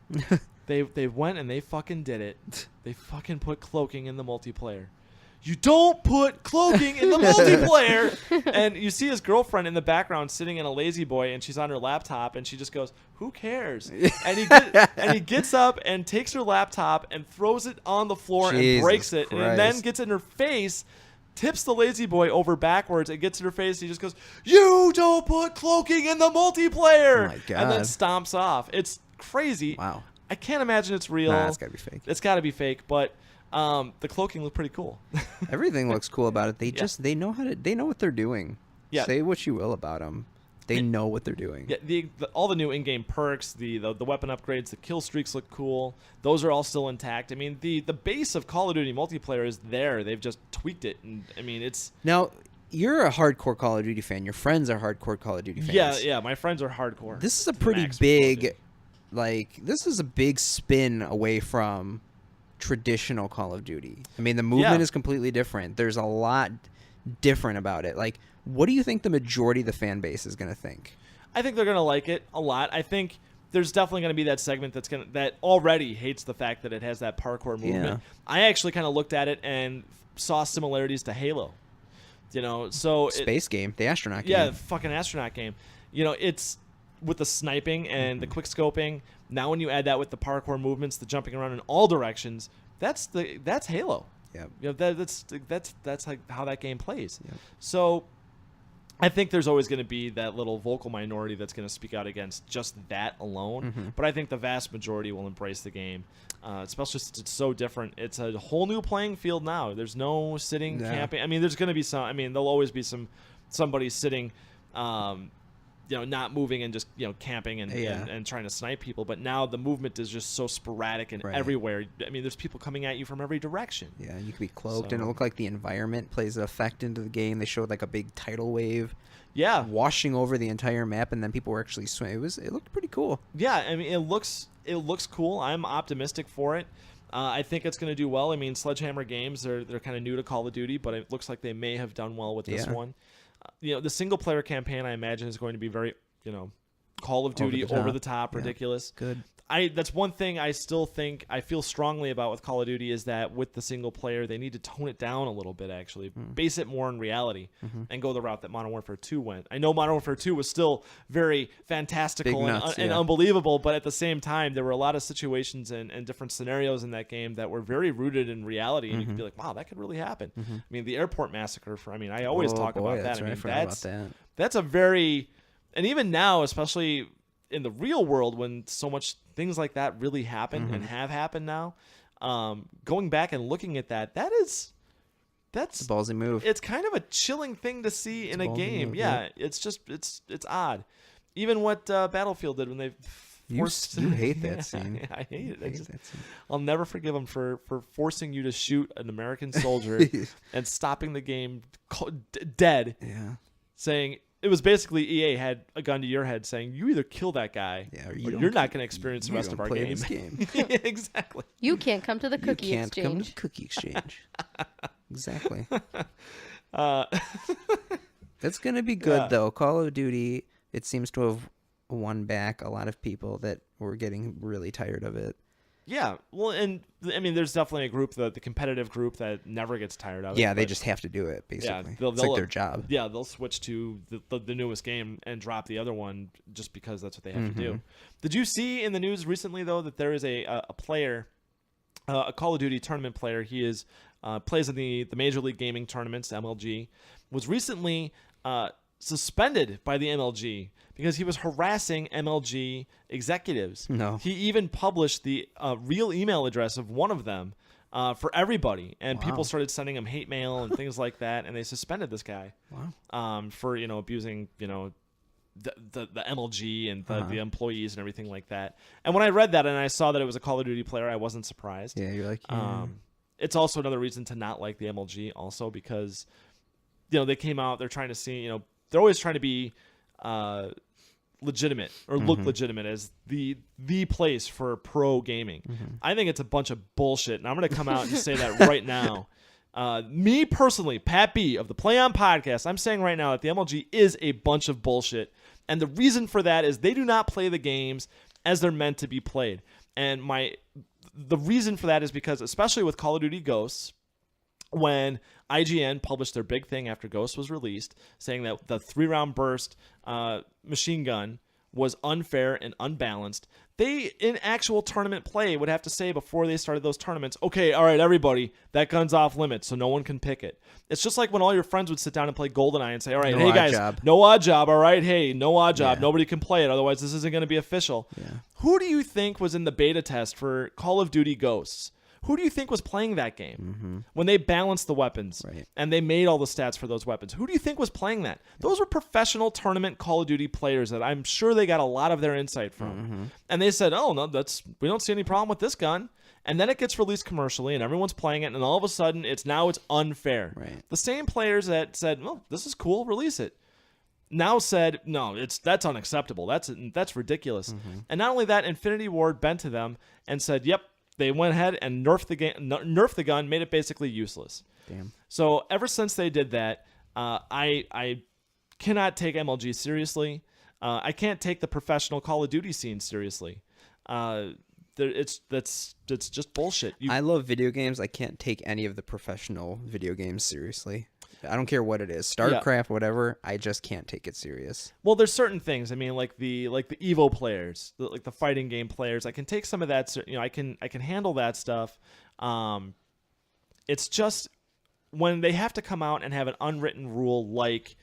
They went and they fucking did it. They fucking put cloaking in the multiplayer. You don't put cloaking in the multiplayer. And you see his girlfriend in the background sitting in a lazy boy, and she's on her laptop, and she just goes, "Who cares?" And he gets up and takes her laptop and throws it on the floor and breaks it, Christ. and then gets in her face. Tips the lazy boy over backwards. It gets in her face. And he just goes, "You don't put cloaking in the multiplayer." Oh my God. And then stomps off. It's crazy. Wow. I can't imagine it's real. Nah, it's gotta be fake. It's got to be fake, but the cloaking looked pretty cool. Everything looks cool about it. They know what they're doing. Yeah. Say what you will about them. They know what they're doing. Yeah, all the new in-game perks, the weapon upgrades, the kill streaks look cool. Those are all still intact. I mean, the base of Call of Duty multiplayer is there. They've just tweaked it, and I mean, it's Now, you're a hardcore Call of Duty fan. Your friends are hardcore Call of Duty fans. yeah. My friends are hardcore. This is a to the pretty max with Call of Duty. big, this is a big spin away from traditional Call of Duty. I mean, the movement is completely different. There's a lot different about it. Like, what do you think the majority of the fan base is going to think? I think they're gonna like it a lot. I think there's definitely gonna be that segment that already hates the fact that it has that parkour movement. Yeah. I actually kind of looked at it and saw similarities to Halo. You know, so Space game, the astronaut game. Yeah, the fucking astronaut game. You know, it's with the sniping and the quick scoping. Now, when you add that with the parkour movements, the jumping around in all directions, that's Halo. Yeah. You know, that's like how that game plays. Yep. So I think there's always going to be that little vocal minority that's going to speak out against just that alone. But I think the vast majority will embrace the game, especially since it's so different. It's a whole new playing field now. There's no sitting, camping. I mean, there's going to be some. I mean, there'll always be somebody sitting, not moving and just camping and trying to snipe people. But now the movement is just so sporadic and everywhere. I mean, there's people coming at you from every direction. Yeah, and you could be cloaked, and it looked like the environment plays an effect into the game. They showed like a big tidal wave, washing over the entire map, and then people were actually swimming. It looked pretty cool. Yeah, I mean, it looks cool. I'm optimistic for it. I think it's going to do well. I mean, Sledgehammer Games, they're kind of new to Call of Duty, but it looks like they may have done well with this one. The single player campaign, I imagine, is going to be very, Call of Duty over the top, ridiculous. Good. That's one thing I still think I feel strongly about with Call of Duty is that with the single player, they need to tone it down a little bit, actually. Base it more in reality and go the route that Modern Warfare 2 went. I know Modern Warfare 2 was still very fantastical and unbelievable, but at the same time, there were a lot of situations and different scenarios in that game that were very rooted in reality, and you could be like, wow, that could really happen. I mean, the airport massacre, I always talk about that. That's a very... And even now, especially in the real world, when so much things like that really happen and have happened now, going back and looking at that's a ballsy move. It's kind of a chilling thing to see in a game. It's just it's odd. Even what Battlefield did when they forced you hate that scene. I hate it. I'll never forgive them for forcing you to shoot an American soldier and stopping the game dead. Yeah, saying. It was basically EA had a gun to your head saying, you either kill that guy or you're not going to experience the rest of our game. Exactly. You can't come to the cookie exchange. You can't come to the cookie exchange. Exactly. That's going to be good, though. Call of Duty, it seems to have won back a lot of people that were getting really tired of it. Yeah, well, and I mean, there's definitely a group, the competitive group, that never gets tired of it. Yeah, they just have to do it, basically. Yeah, it's like their job. Yeah, they'll switch to the newest game and drop the other one just because that's what they have to do. Did you see in the news recently, though, that there is a player, a Call of Duty tournament player, he is plays in the Major League Gaming tournaments, MLG, was recently suspended by the MLG because he was harassing MLG executives. No. He even published the real email address of one of them for everybody, and people started sending him hate mail and things like that, and they suspended this guy for abusing the MLG and the employees and everything like that. And when I read that and I saw that it was a Call of Duty player, I wasn't surprised. Yeah, you're like, it's also another reason to not like the MLG also because they came out, they're trying to see, they're always trying to be legitimate or look legitimate as the place for pro gaming. I think it's a bunch of bullshit, and I'm going to come out and say that right now. Me personally, Pat B of the Play On Podcast, I'm saying right now that the MLG is a bunch of bullshit, and the reason for that is they do not play the games as they're meant to be played. And the reason for that is because, especially with Call of Duty Ghosts, when IGN published their big thing after Ghost was released, saying that the 3-round burst machine gun was unfair and unbalanced, they, in actual tournament play, would have to say before they started those tournaments, okay, all right, everybody, that gun's off limits, so no one can pick it. It's just like when all your friends would sit down and play GoldenEye and say, all right, hey guys, no odd job, all right, hey, no odd job, nobody can play it, otherwise this isn't going to be official. Who do you think was in the beta test for Call of Duty Ghosts? Who do you think was playing that game when they balanced the weapons Right. and they made all the stats for those weapons? Who do you think was playing that? Those were professional tournament Call of Duty players that I'm sure they got a lot of their insight from. And they said, "Oh no, we don't see any problem with this gun." And then it gets released commercially, and everyone's playing it, and all of a sudden, it's unfair. Right. The same players that said, "Well, this is cool, release it," now said, "No, that's unacceptable. That's ridiculous." And not only that, Infinity Ward bent to them and said, "Yep." They went ahead and nerfed the gun, made it basically useless. Damn. So ever since they did that, I cannot take MLG seriously. I can't take the professional Call of Duty scene seriously. It's just bullshit. I love video games. I can't take any of the professional video games seriously. I don't care what it is, StarCraft, whatever. I just can't take it serious. Well, there's certain things. I mean, like the Evo players, like the fighting game players. I can take some of that. I can handle that stuff. It's just when they have to come out and have an unwritten rule, like,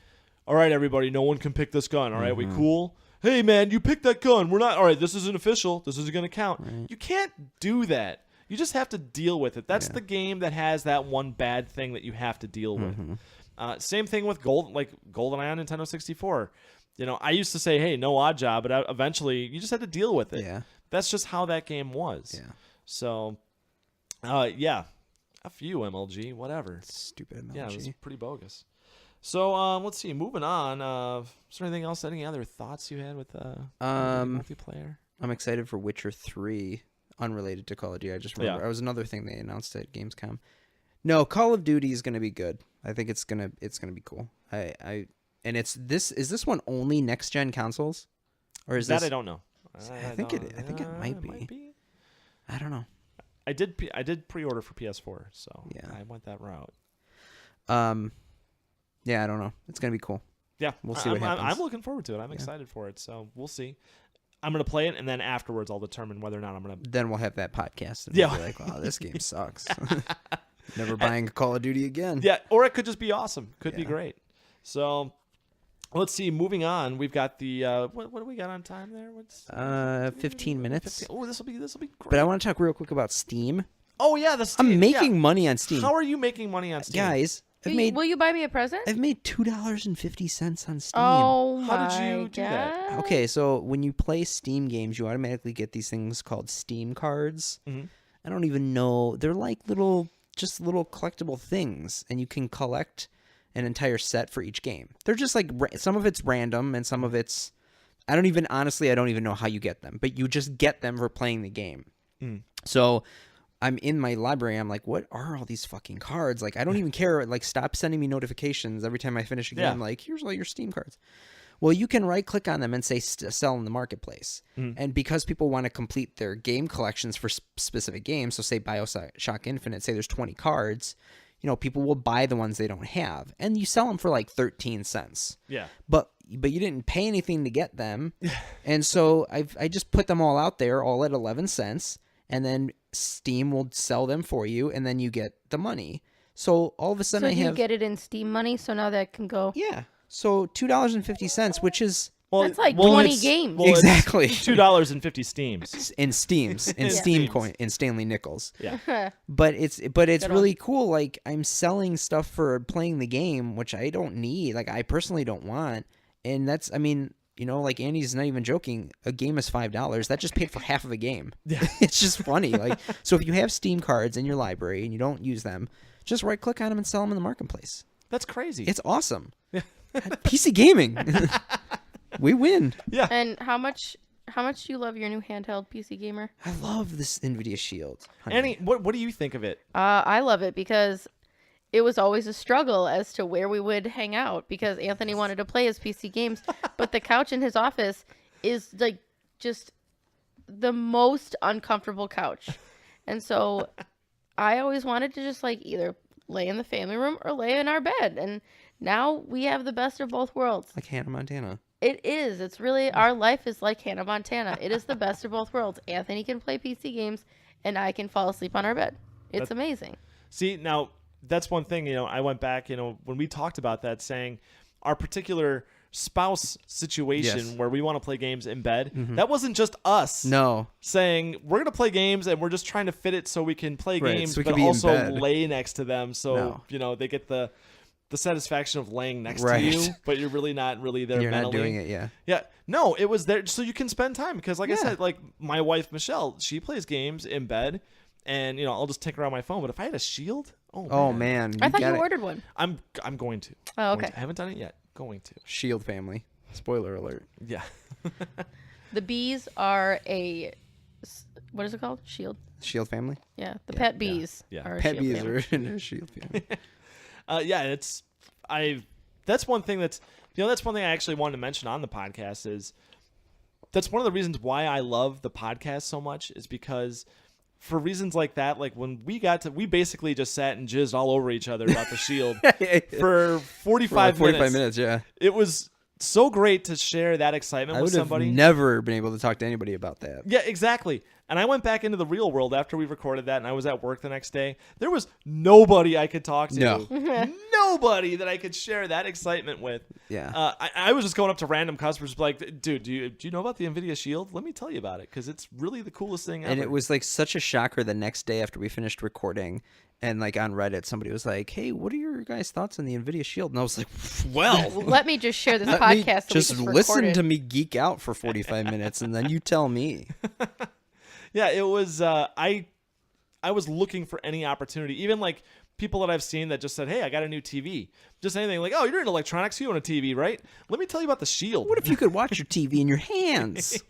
all right, everybody, no one can pick this gun. All right, we cool? Hey, man, you picked that gun. We're not. All right, this isn't official. This isn't going to count. Right. You can't do that. You just have to deal with it. That's the game that has that one bad thing that you have to deal with. Same thing with GoldenEye on Nintendo 64. I used to say, hey, no odd job, but eventually you just had to deal with it. Yeah. That's just how that game was. Yeah. So, F you, MLG, whatever. Stupid MLG. Yeah, it was pretty bogus. So, let's see. Moving on. Is there anything else? Any other thoughts you had with multiplayer? I'm excited for Witcher 3. Unrelated to Call of Duty. I just remember. It was another thing they announced at Gamescom. No, Call of Duty is going to be good. I think it's gonna be cool. And is this one only next gen consoles, or is that this? I don't know. I think it might be. I don't know. I did pre-order for PS4, so yeah, I went that route. Yeah, I don't know. It's gonna be cool. Yeah, we'll see what happens. I'm looking forward to it. I'm excited for it. So we'll see. I'm gonna play it, and then afterwards, I'll determine whether or not I'm gonna. Then we'll have that podcast, and we'll be like, "Wow, this game sucks." Never buying Call of Duty again. Yeah, or it could just be awesome. Could be great. So let's see. Moving on, we've got the what do we got on time there? What's 15 minutes. 15. Oh, this will be great. But I want to talk real quick about Steam. Oh yeah, the Steam. I'm making money on Steam. How are you making money on Steam, guys? Will you buy me a present? I've made $2.50 on Steam. Oh my How did you do that? Okay, so when you play Steam games, you automatically get these things called Steam cards. I don't even know. They're like little collectible things, and you can collect an entire set for each game. They're just like some of it's random, and some of it's I don't even know how you get them, but you just get them for playing the game. So I'm in my library. I'm like, what are all these fucking cards? Like, I don't even care. Like, stop sending me notifications every time I finish a game. Like, here's all your Steam cards. Well, you can right-click on them and say sell in the marketplace. And because people want to complete their game collections for specific games, so say BioShock Infinite, say there's 20 cards, people will buy the ones they don't have. And you sell them for like 13 cents. Yeah. But you didn't pay anything to get them. And so I just put them all out there, all at 11 cents. And then Steam will sell them for you, and then you get the money. So all of a sudden you get it in Steam money, so now that can go. Yeah. So $2.50, which is that's like 20 games. Well, exactly. $2.50 Steams. In Steams, in Steam coin, in Stanley nickels. Yeah. But it's really cool. Like, I'm selling stuff for playing the game, which I don't need. Like, I personally don't want. And that's, like Andy's not even joking. A game is $5. That just paid for half of a game. Yeah. It's just funny. Like, so if you have Steam cards in your library and you don't use them, just right click on them and sell them in the marketplace. That's crazy. It's awesome. PC gaming. We win. Yeah. And how much do you love your new handheld PC gamer? I love this NVIDIA Shield. Annie, what do you think of it? I love it because it was always a struggle as to where we would hang out because Anthony wanted to play his PC games, but the couch in his office is like just the most uncomfortable couch. And so I always wanted to just like either lay in the family room or lay in our bed. And now we have the best of both worlds. Like Hannah Montana. It is. It's really, our life is like Hannah Montana. It is the best of both worlds. Anthony can play PC games and I can fall asleep on our bed. It's amazing. See, now that's one thing, I went back, when we talked about that, saying our particular spouse situation Yes. where we want to play games in bed. That wasn't just us No. saying we're going to play games and we're just trying to fit it so we can play Right, games, so we but can be in also bed. lay next to them. So, No. they get the satisfaction of laying next Right. to you, but you're really not really there You're mentally. not doing it, yeah. Yeah. No, it was there so you can spend time because like I Yeah. said, like my wife, Michelle, she plays games in bed and, I'll just tinker on my phone. But if I had a shield, Oh, man. I thought you gotta- ordered one. I'm going to. Oh, Going okay. to. I haven't done it yet. Going to. Shield family. Spoiler alert. Yeah. The bees are what is it called? Shield. Shield family? Yeah, the pet bees. Yeah. Are a Pet shield bees family. are in a shield family. Yeah, that's one thing that's one thing I actually wanted to mention on the podcast is that's one of the reasons why I love the podcast so much is because for reasons like that, like when we basically just sat and jizzed all over each other about the Shield for 45 minutes, yeah. It was so great to share that excitement I with would have somebody. never been able to talk to anybody about that. Yeah, exactly. And I went back into the real world after we recorded that, and I was at work the next day. There was nobody I could talk to. No. Nobody that I could share that excitement with. Yeah. I was just going up to random customers like, dude, do you know about the NVIDIA Shield? Let me tell you about it, because it's really the coolest thing ever. And it was like such a shocker the next day after we finished recording. And like on Reddit, somebody was like, "Hey, what are your guys' thoughts on the NVIDIA Shield?" And I was like, "Well, Let me just share this let me podcast. just that we listen recorded. to me geek out for 45 minutes, and then you tell me." Yeah, it was. I was looking for any opportunity, even like people that I've seen that just said, "Hey, I got a new TV." Just anything like, "Oh, you're in electronics, you own a TV, right? Let me tell you about the Shield." What if you could watch your TV in your hands?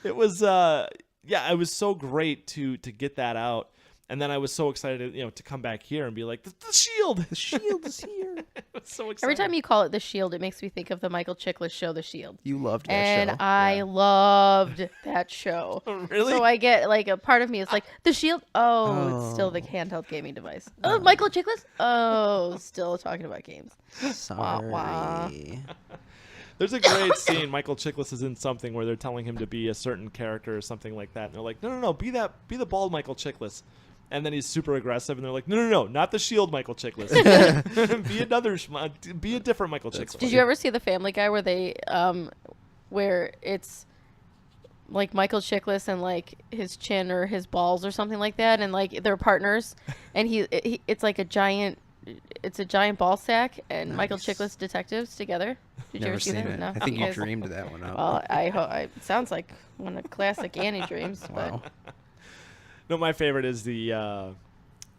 It was. It was so great to get that out. And then I was so excited, to come back here and be like, the Shield. The Shield is here. I was so excited. Every time you call it The Shield, it makes me think of the Michael Chiklis show, The Shield. You loved that And show. I loved that show. Really? So I get, like, a part of me is like, The Shield? Oh, it's still the handheld gaming device. Oh, Michael Chiklis? Oh, still talking about games. Sorry. wah. There's a great scene. Michael Chiklis is in something where they're telling him to be a certain character or something like that. And they're like, no, be the bald Michael Chiklis. And then he's super aggressive, and they're like, no, not the Shield Michael Chiklis. Be a different Michael Chiklis. Did you ever see the Family Guy where they, where it's like Michael Chiklis and like his chin or his balls or something like that, and like they're partners, and it's like it's a giant ball sack, and Michael Chiklis detectives together. Did you Never ever see seen that? it. No, I think you guys- dreamed that one up. Well, it sounds like one of classic Annie dreams. But Wow. No, my favorite is the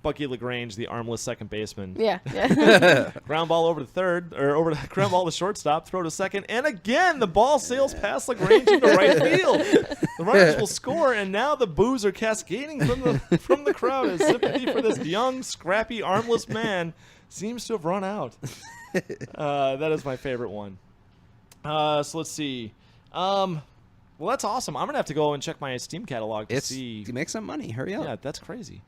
Bucky LaGrange, the armless second baseman. yeah. Ground ball over to third, or over to ground ball to shortstop, throw to second, and again the ball sails past LaGrange into right field. The runners will score, and now the boos are cascading from the crowd as sympathy for this young, scrappy, armless man seems to have run out. That is my favorite one. So let's see. Well, that's awesome. I'm gonna have to go and check my Steam catalog to see. To make some money. Hurry up. Yeah, that's crazy.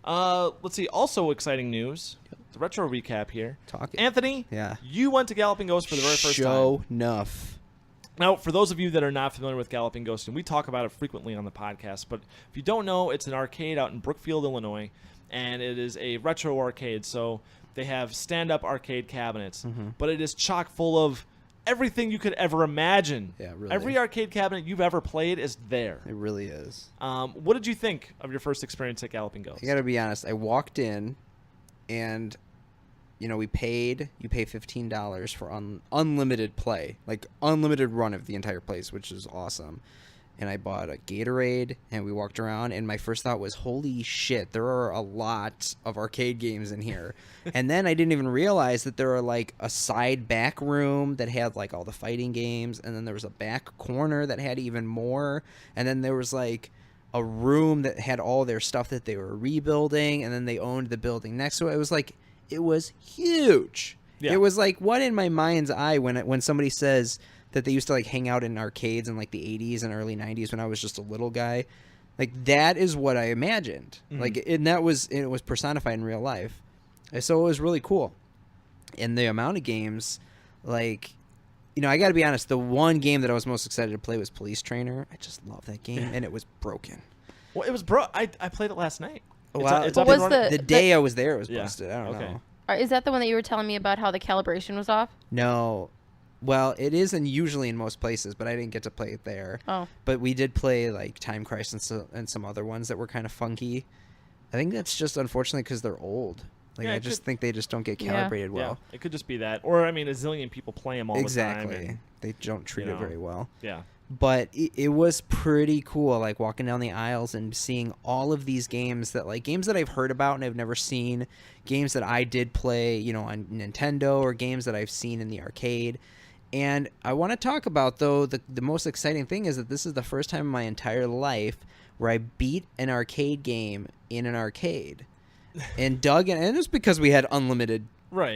Let's see. Also exciting news. The retro recap here. Talking. Anthony, Yeah. you went to Galloping Ghost for the very first Show time. enough. Now, for those of you that are not familiar with Galloping Ghost, and we talk about it frequently on the podcast, but if you don't know, it's an arcade out in Brookfield, Illinois, and it is a retro arcade. So they have stand-up arcade cabinets, but it is chock full of everything you could ever imagine. Yeah, really. Every arcade cabinet you've ever played is there. It really is. What did you think of your first experience at Galloping Ghost? I gotta be honest. I walked in, and you pay $15 for unlimited play, like unlimited run of the entire place, which is awesome. And I bought a Gatorade, and we walked around, and my first thought was, holy shit, there are a lot of arcade games in here. And then I didn't even realize that there are like a side back room that had like all the fighting games, and then there was a back corner that had even more, and then there was like a room that had all their stuff that they were rebuilding, and then they owned the building next to it. It was huge. Yeah. It was like what in my mind's eye when somebody says that they used to like hang out in arcades in like the 80s and early 90s when I was just a little guy. Like that is what I imagined. Like and it was personified in real life. And so it was really cool. And the amount of games, like, I got to be honest, the one game that I was most excited to play was Police Trainer. I just love that game, and it was broken. Well, it was I played it last night. Wow. It's What up and was running. The day I was there, it was Yeah. busted. I don't Okay. know. Is that the one that you were telling me about how the calibration was off? No, Well, it is usually in most places, but I didn't get to play it there. Oh. But we did play like Time Crisis and some other ones that were kind of funky. I think that's just unfortunately because they're old. Like Yeah, I just think they just don't get calibrated well. Yeah, it could just be that. Or, I mean, a zillion people play them all the time. Exactly. They don't treat it very well. Yeah. But it was pretty cool, like walking down the aisles and seeing all of these games that I've heard about and I've never seen, games that I did play, on Nintendo, or games that I've seen in the arcade. And I want to talk about, though, the most exciting thing is that this is the first time in my entire life where I beat an arcade game in an arcade. And Doug, and it's because we had unlimited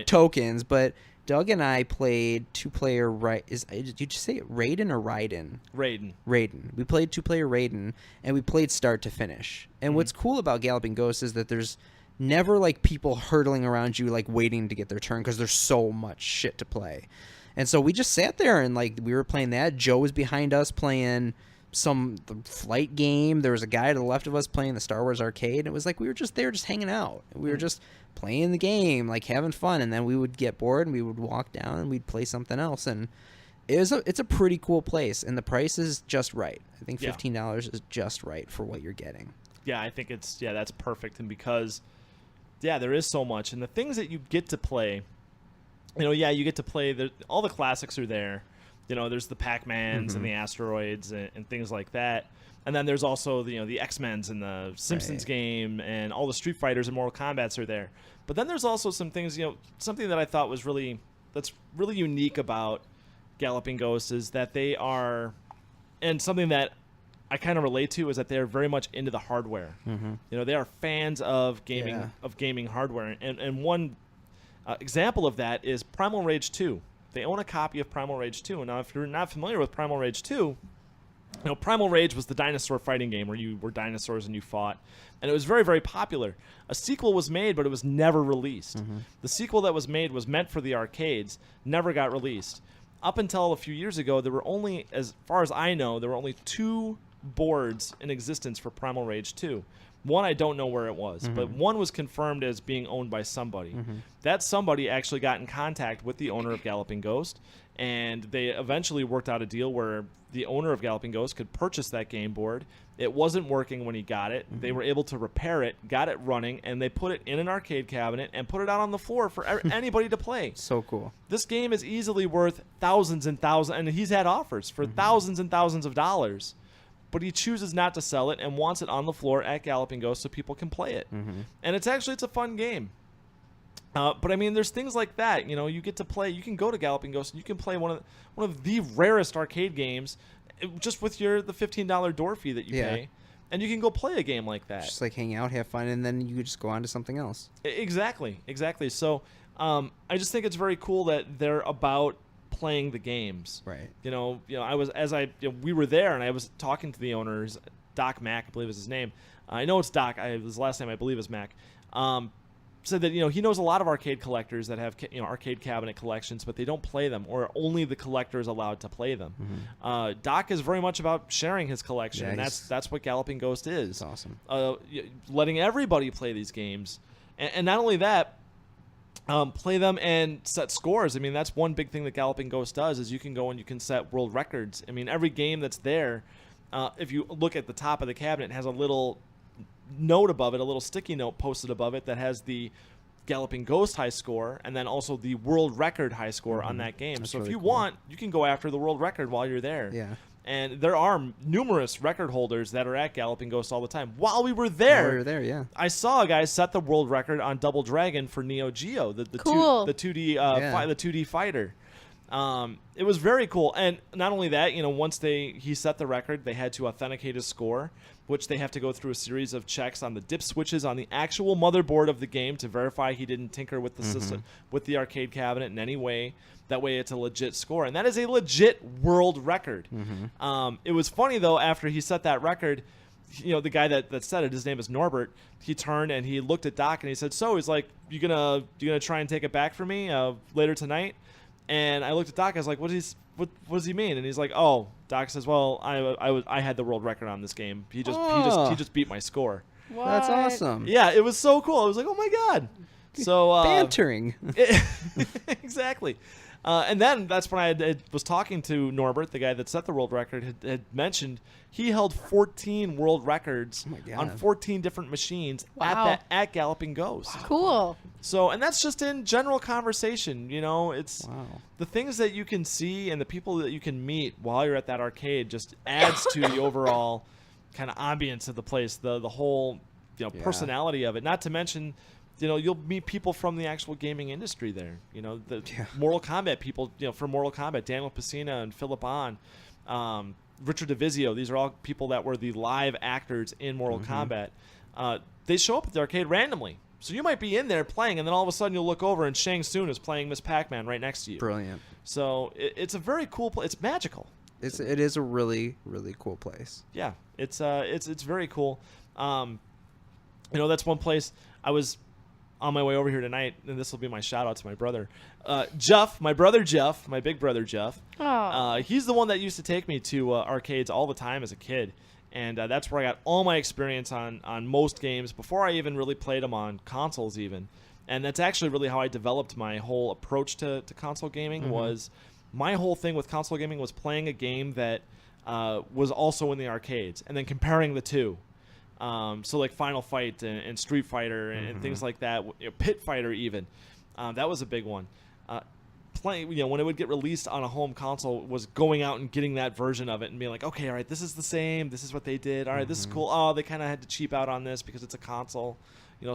tokens, but Doug and I played two-player. Did you say it Raiden or Raiden? Raiden. We played two-player Raiden, and we played start to finish. And what's cool about Galloping Ghost is that there's never like people hurtling around you, like waiting to get their turn, because there's so much shit to play. And so we just sat there and like we were playing that. Joe was behind us playing some flight game. There was a guy to the left of us playing the Star Wars arcade. It was like we were just there just hanging out. We were just playing the game, like having fun, and then we would get bored and we would walk down and we'd play something else. And it's a pretty cool place, and the price is just right. I think $15 is just right for what you're getting. Yeah, I think that's perfect. And because there is so much, and the things that you get to play, you get to play all the classics are there. There's the Pac-Mans and the Asteroids and things like that. And then there's also the X-Men's and the Simpsons game, and all the Street Fighters and Mortal Kombats are there. But then there's also some things, something that I thought was that's really unique about Galloping Ghost is that they are, and something that I kind of relate to is that they're very much into the hardware. They are fans of gaming hardware. And one example of that is Primal Rage 2. They own a copy of Primal Rage 2. And now, if you're not familiar with Primal Rage 2, Primal Rage was the dinosaur fighting game where you were dinosaurs and you fought. And it was very, very popular. A sequel was made, but it was never released. The sequel that was made was meant for the arcades, never got released. Up until a few years ago, there were only, as far as I know, there were only 2 boards in existence for Primal Rage 2. One, I don't know where it was, but one was confirmed as being owned by somebody. That somebody actually got in contact with the owner of Galloping Ghost, and they eventually worked out a deal where the owner of Galloping Ghost could purchase that game board. It wasn't working when he got it. They were able to repair it, got it running, and they put it in an arcade cabinet and put it out on the floor for anybody to play. So cool. This game is easily worth thousands and thousands, and he's had offers for thousands and thousands of dollars. But he chooses not to sell it and wants it on the floor at Galloping Ghost so people can play it. And it's a fun game. But I mean, there's things like that. You get to play. You can go to Galloping Ghost and you can play one of the rarest arcade games, just with the $15 door fee that you pay, and you can go play a game like that. Just like hang out, have fun, and then you could just go on to something else. Exactly. So I just think it's very cool that they're about playing the games. Right. We were there and I was talking to the owners, Doc Mack, I believe is his name. I know it's Doc. His last name I believe is Mack. Said that he knows a lot of arcade collectors that have arcade cabinet collections, but they don't play them, or only the collector is allowed to play them. Doc is very much about sharing his collection, and that's what Galloping Ghost is. That's awesome. Letting everybody play these games, and not only that, play them and set scores. I mean, that's one big thing that Galloping Ghost does is you can go and you can set world records. I mean, every game that's there, if you look at the top of the cabinet, it has a little note above it, a little sticky note posted above it that has the Galloping Ghost high score and then also the world record high score on that game. That's so really if you cool. want, you can go after the world record while you're there. Yeah. And there are numerous record holders that are at Galloping Ghost all the time. While we were there, I saw a guy set the world record on Double Dragon for Neo Geo, the 2D fighter. It was very cool, and not only that, once he set the record, they had to authenticate his score, which they have to go through a series of checks on the dip switches on the actual motherboard of the game to verify he didn't tinker with the system, with the arcade cabinet in any way. That way it's a legit score, and that is a legit world record. It was funny, though, after he set that record, the guy that said it, his name is Norbert, he turned and he looked at Doc and he said, so he's like, you gonna try and take it back for me later tonight? And I looked at Doc, I was like, what does he mean? And he's like, oh, Doc says, well, I had the world record on this game. He just beat my score. What? That's awesome. Yeah, it was so cool. I was like, oh my God. So bantering. Exactly. And then that's when I was talking to Norbert, the guy that set the world record, had mentioned he held 14 world records on 14 different machines at Galloping Ghost. Cool. So, and that's just in general conversation. It's the things that you can see and the people that you can meet while you're at that arcade just adds to the overall kind of ambience of the place, the whole personality of it. Not to mention, you'll meet people from the actual gaming industry there. The Mortal Kombat people, from Mortal Kombat, Daniel Pacina and Philip Ahn, Richard DeVizio. These are all people that were the live actors in Mortal Kombat. They show up at the arcade randomly. So you might be in there playing, and then all of a sudden you'll look over and Shang Tsung is playing Miss Pac-Man right next to you. Brilliant. So it's a very cool place. It's magical. It is a really, really cool place. Yeah, it's very cool. That's one place I was on my way over here tonight, and this will be my shout out to my brother, Jeff, my big brother Jeff. He's the one that used to take me to arcades all the time as a kid, and that's where I got all my experience on most games before I even really played them on consoles even. And that's actually really how I developed my whole approach to console gaming. Was my whole thing with console gaming was playing a game that was also in the arcades and then comparing the two. So like Final Fight and Street Fighter and things like that, Pit Fighter even, that was a big one. Playing, when it would get released on a home console, was going out and getting that version of it and being like, okay, all right, this is the same, this is what they did, all right, this is cool. Oh, they kind of had to cheap out on this because it's a console,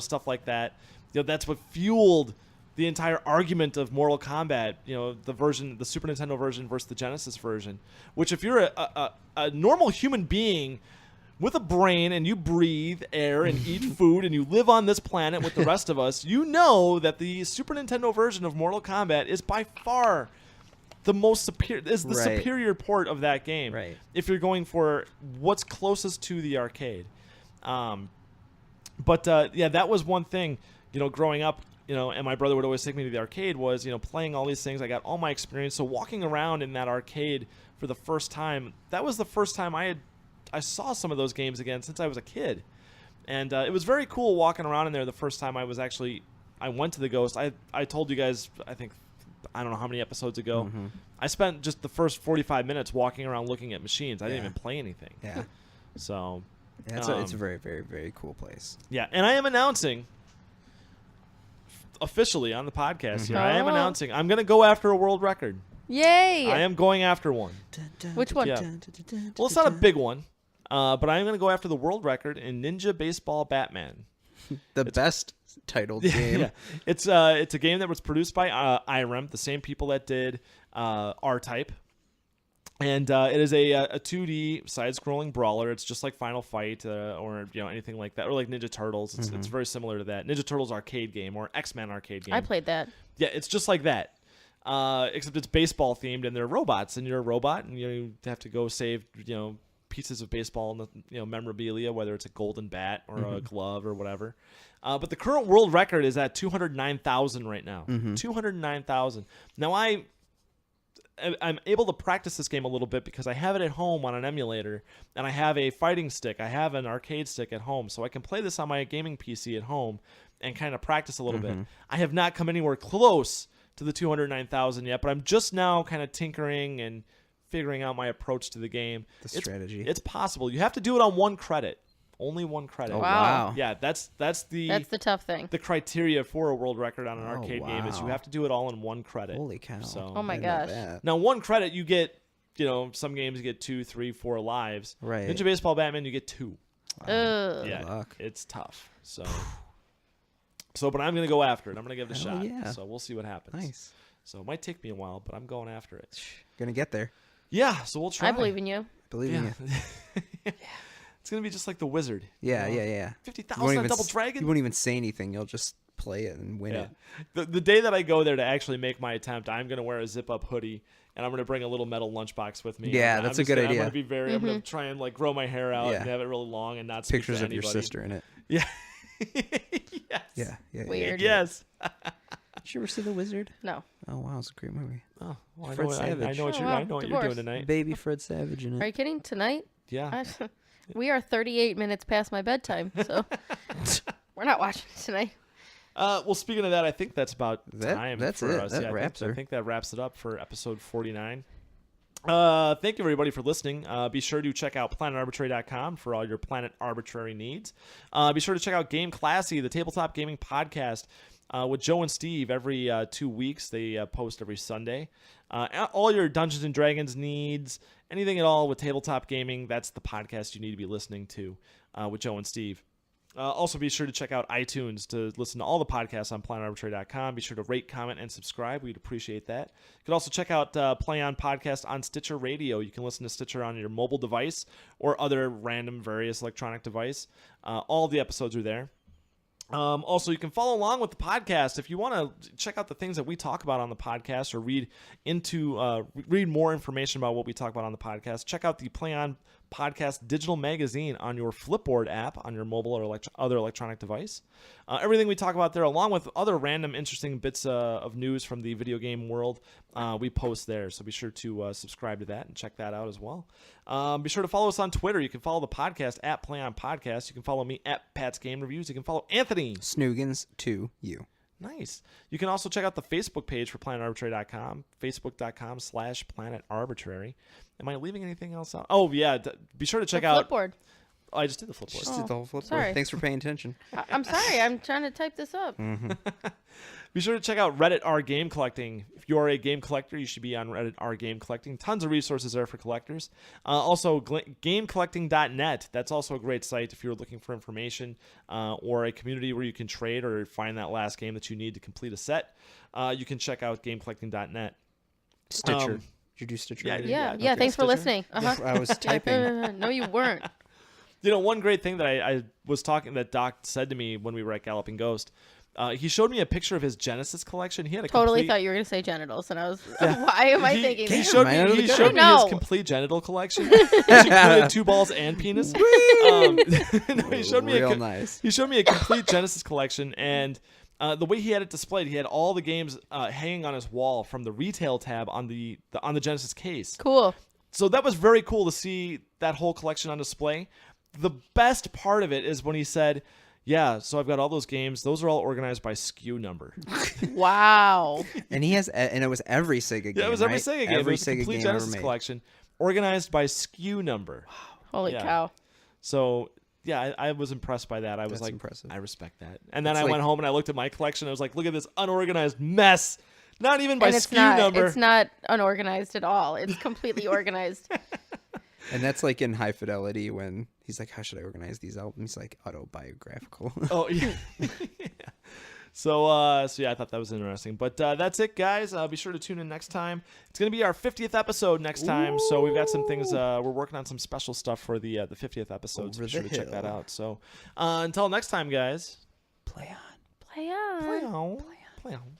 stuff like that. That's what fueled the entire argument of Mortal Kombat. The Super Nintendo version versus the Genesis version. Which, if you're a normal human being with a brain and you breathe air and eat food and you live on this planet with the rest of us, you know that the Super Nintendo version of Mortal Kombat is by far the most superior port of that game. Right. If you're going for what's closest to the arcade. But that was one thing, growing up, and my brother would always take me to the arcade, was, playing all these things. I got all my experience. So walking around in that arcade for the first time, that was the first time I saw some of those games again since I was a kid. And it was very cool walking around in there the first time I went to the Ghost. I told you guys, I don't know how many episodes ago, I spent just the first 45 minutes walking around looking at machines. I didn't even play anything. Yeah. So it's a very, very, very cool place. Yeah, and I am announcing officially on the podcast here, I am announcing I'm going to go after a world record. Yay! I am going after one. Which one? Yeah. Well, it's not a big one, but I'm going to go after the world record in Ninja Baseball Batman. It's best titled game. Yeah. It's a game that was produced by IREM, the same people that did R-Type. And it is a 2D side-scrolling brawler. It's just like Final Fight or anything like that, or like Ninja Turtles. It's very similar to that. Ninja Turtles arcade game or X-Men arcade game. I played that. Yeah, it's just like that. Except it's baseball themed and they're robots, and you're a robot, and you have to go save pieces of baseball and memorabilia, whether it's a golden bat or a glove or whatever. But the current world record is at 209,000 right now. 209,000. Now I'm able to practice this game a little bit because I have it at home on an emulator, and I have a fighting stick. I have an arcade stick at home, so I can play this on my gaming PC at home and kind of practice a little bit. I have not come anywhere close to the 209,000 yet, but I'm just now kind of tinkering and figuring out my approach to the game. Strategy. It's possible. You have to do it on 1 credit. Only 1 credit. Oh, wow. Yeah, that's the tough thing. The criteria for a world record on an arcade game is you have to do it all in 1 credit. Holy cow. So, oh my gosh. Now 1 credit you get, some games you get 2, 3, 4 lives. Right. Ninja Baseball Batman you get 2. Yeah, luck. it's tough. But I'm going to go after it. I'm going to give it a shot. Yeah. So we'll see what happens. Nice. So it might take me a while, but I'm going after it. Gonna get there. Yeah, so we'll try. I believe in you. Believe in you. It's going to be just like the Wizard. Yeah. 50,000 on Double Dragon? You won't even say anything. You'll just play it and win it. The day that I go there to actually make my attempt, I'm going to wear a zip-up hoodie, and I'm going to bring a little metal lunchbox with me. Yeah, that's a good idea. I'm going to try and grow my hair out and have it really long and not speak pictures to of your sister in it. Yeah. Yes. Yeah. Weird. Yes. Did you ever see The Wizard? No. Oh wow, it's a great movie. Oh, well, Fred Savage. I know what you're Divorce. doing tonight. Baby Fred Savage in it. Are you kidding? Tonight? Yeah. We are 38 minutes past my bedtime, so we're not watching it tonight. Well, speaking of that, I think that's about time that's for it. us. That Yeah, wraps I her. think that wraps it up for episode 49. Thank you, everybody, for listening. Be sure to check out planetarbitrary.com for all your Planet Arbitrary needs. Be sure to check out Game Classy, the tabletop gaming podcast with Joe and Steve every 2 weeks. They post every Sunday. All your Dungeons & Dragons needs, anything at all with tabletop gaming, that's the podcast you need to be listening to with Joe and Steve. Also, be sure to check out iTunes to listen to all the podcasts on planetarbitrary.com. Be sure to rate, comment, and subscribe. We'd appreciate that. You can also check out Play On Podcast on Stitcher Radio. You can listen to Stitcher on your mobile device or other random various electronic device. All the episodes are there. Also, you can follow along with the podcast if you want to check out the things that we talk about on the podcast or read more information about what we talk about on the podcast. Check out the Play On Podcast digital magazine on your Flipboard app on your mobile or other electronic device. Everything we talk about there, along with other random interesting bits of news from the video game world, we post there. So be sure to subscribe to that and check that out as well. Be sure to follow us on Twitter. You can follow the podcast at Play On Podcast. You can follow me at Pat's Game Reviews. You can follow Anthony Snoogans to you. Nice. You can also check out the Facebook page for planetarbitrary.com, facebook.com/planetarbitrary. Am I leaving anything else out? Oh, yeah. Be sure to check out... Flipboard. Oh, I just did the Flipboard. Just did the whole flipboard. sorry. Thanks for paying attention. I'm sorry. I'm trying to type this up. Be sure to check out Reddit R Game Collecting. If you're a game collector, you should be on Reddit R Game Collecting. Tons of resources there for collectors. Also, gamecollecting.net. That's also a great site if you're looking for information or a community where you can trade or find that last game that you need to complete a set. You can check out gamecollecting.net. Stitcher. Did you do Stitcher? yeah, already? Yeah. okay. Thanks for Stitcher? listening. Uh-huh. I was typing. No, you weren't. You know, one great thing that I was talking that Doc said to me when we were at Galloping Ghost, he showed me a picture of his Genesis collection. He had a Totally complete, thought you were going to say genitals, and I was, why am I thinking He that? showed Am I me, he out showed of me the his No. complete genital collection, which included 2 balls and penis. No, he showed me Real nice. He showed me a complete Genesis collection, and the way he had it displayed, he had all the games hanging on his wall from the retail tab on the Genesis case. Cool. So that was very cool to see that whole collection on display. The best part of it is when he said, yeah, so I've got all those games. Those are all organized by SKU number. Wow. And he has, and it was every Sega game. Yeah, it was every right? Sega game. Every It was a Sega complete game ever Genesis made. collection, organized by SKU number. Holy Yeah. cow. So, yeah, I was impressed by that. I was That's like, impressive. I respect that. And then It's I like- went home and I looked at my collection. I was like, look at this unorganized mess. Not even by And it's SKU not, number. it's not unorganized at all. It's completely organized. And that's like in High Fidelity when he's like, how should I organize these albums? He's like, autobiographical. Oh, yeah. Yeah. So yeah, I thought that was interesting. But that's it, guys. Be sure to tune in next time. It's going to be our 50th episode next time. So we've got some things. We're working on some special stuff for the 50th episode. So Over be sure the to check that hill. out. So until next time, guys. Play on. Play on. Play on. Play on.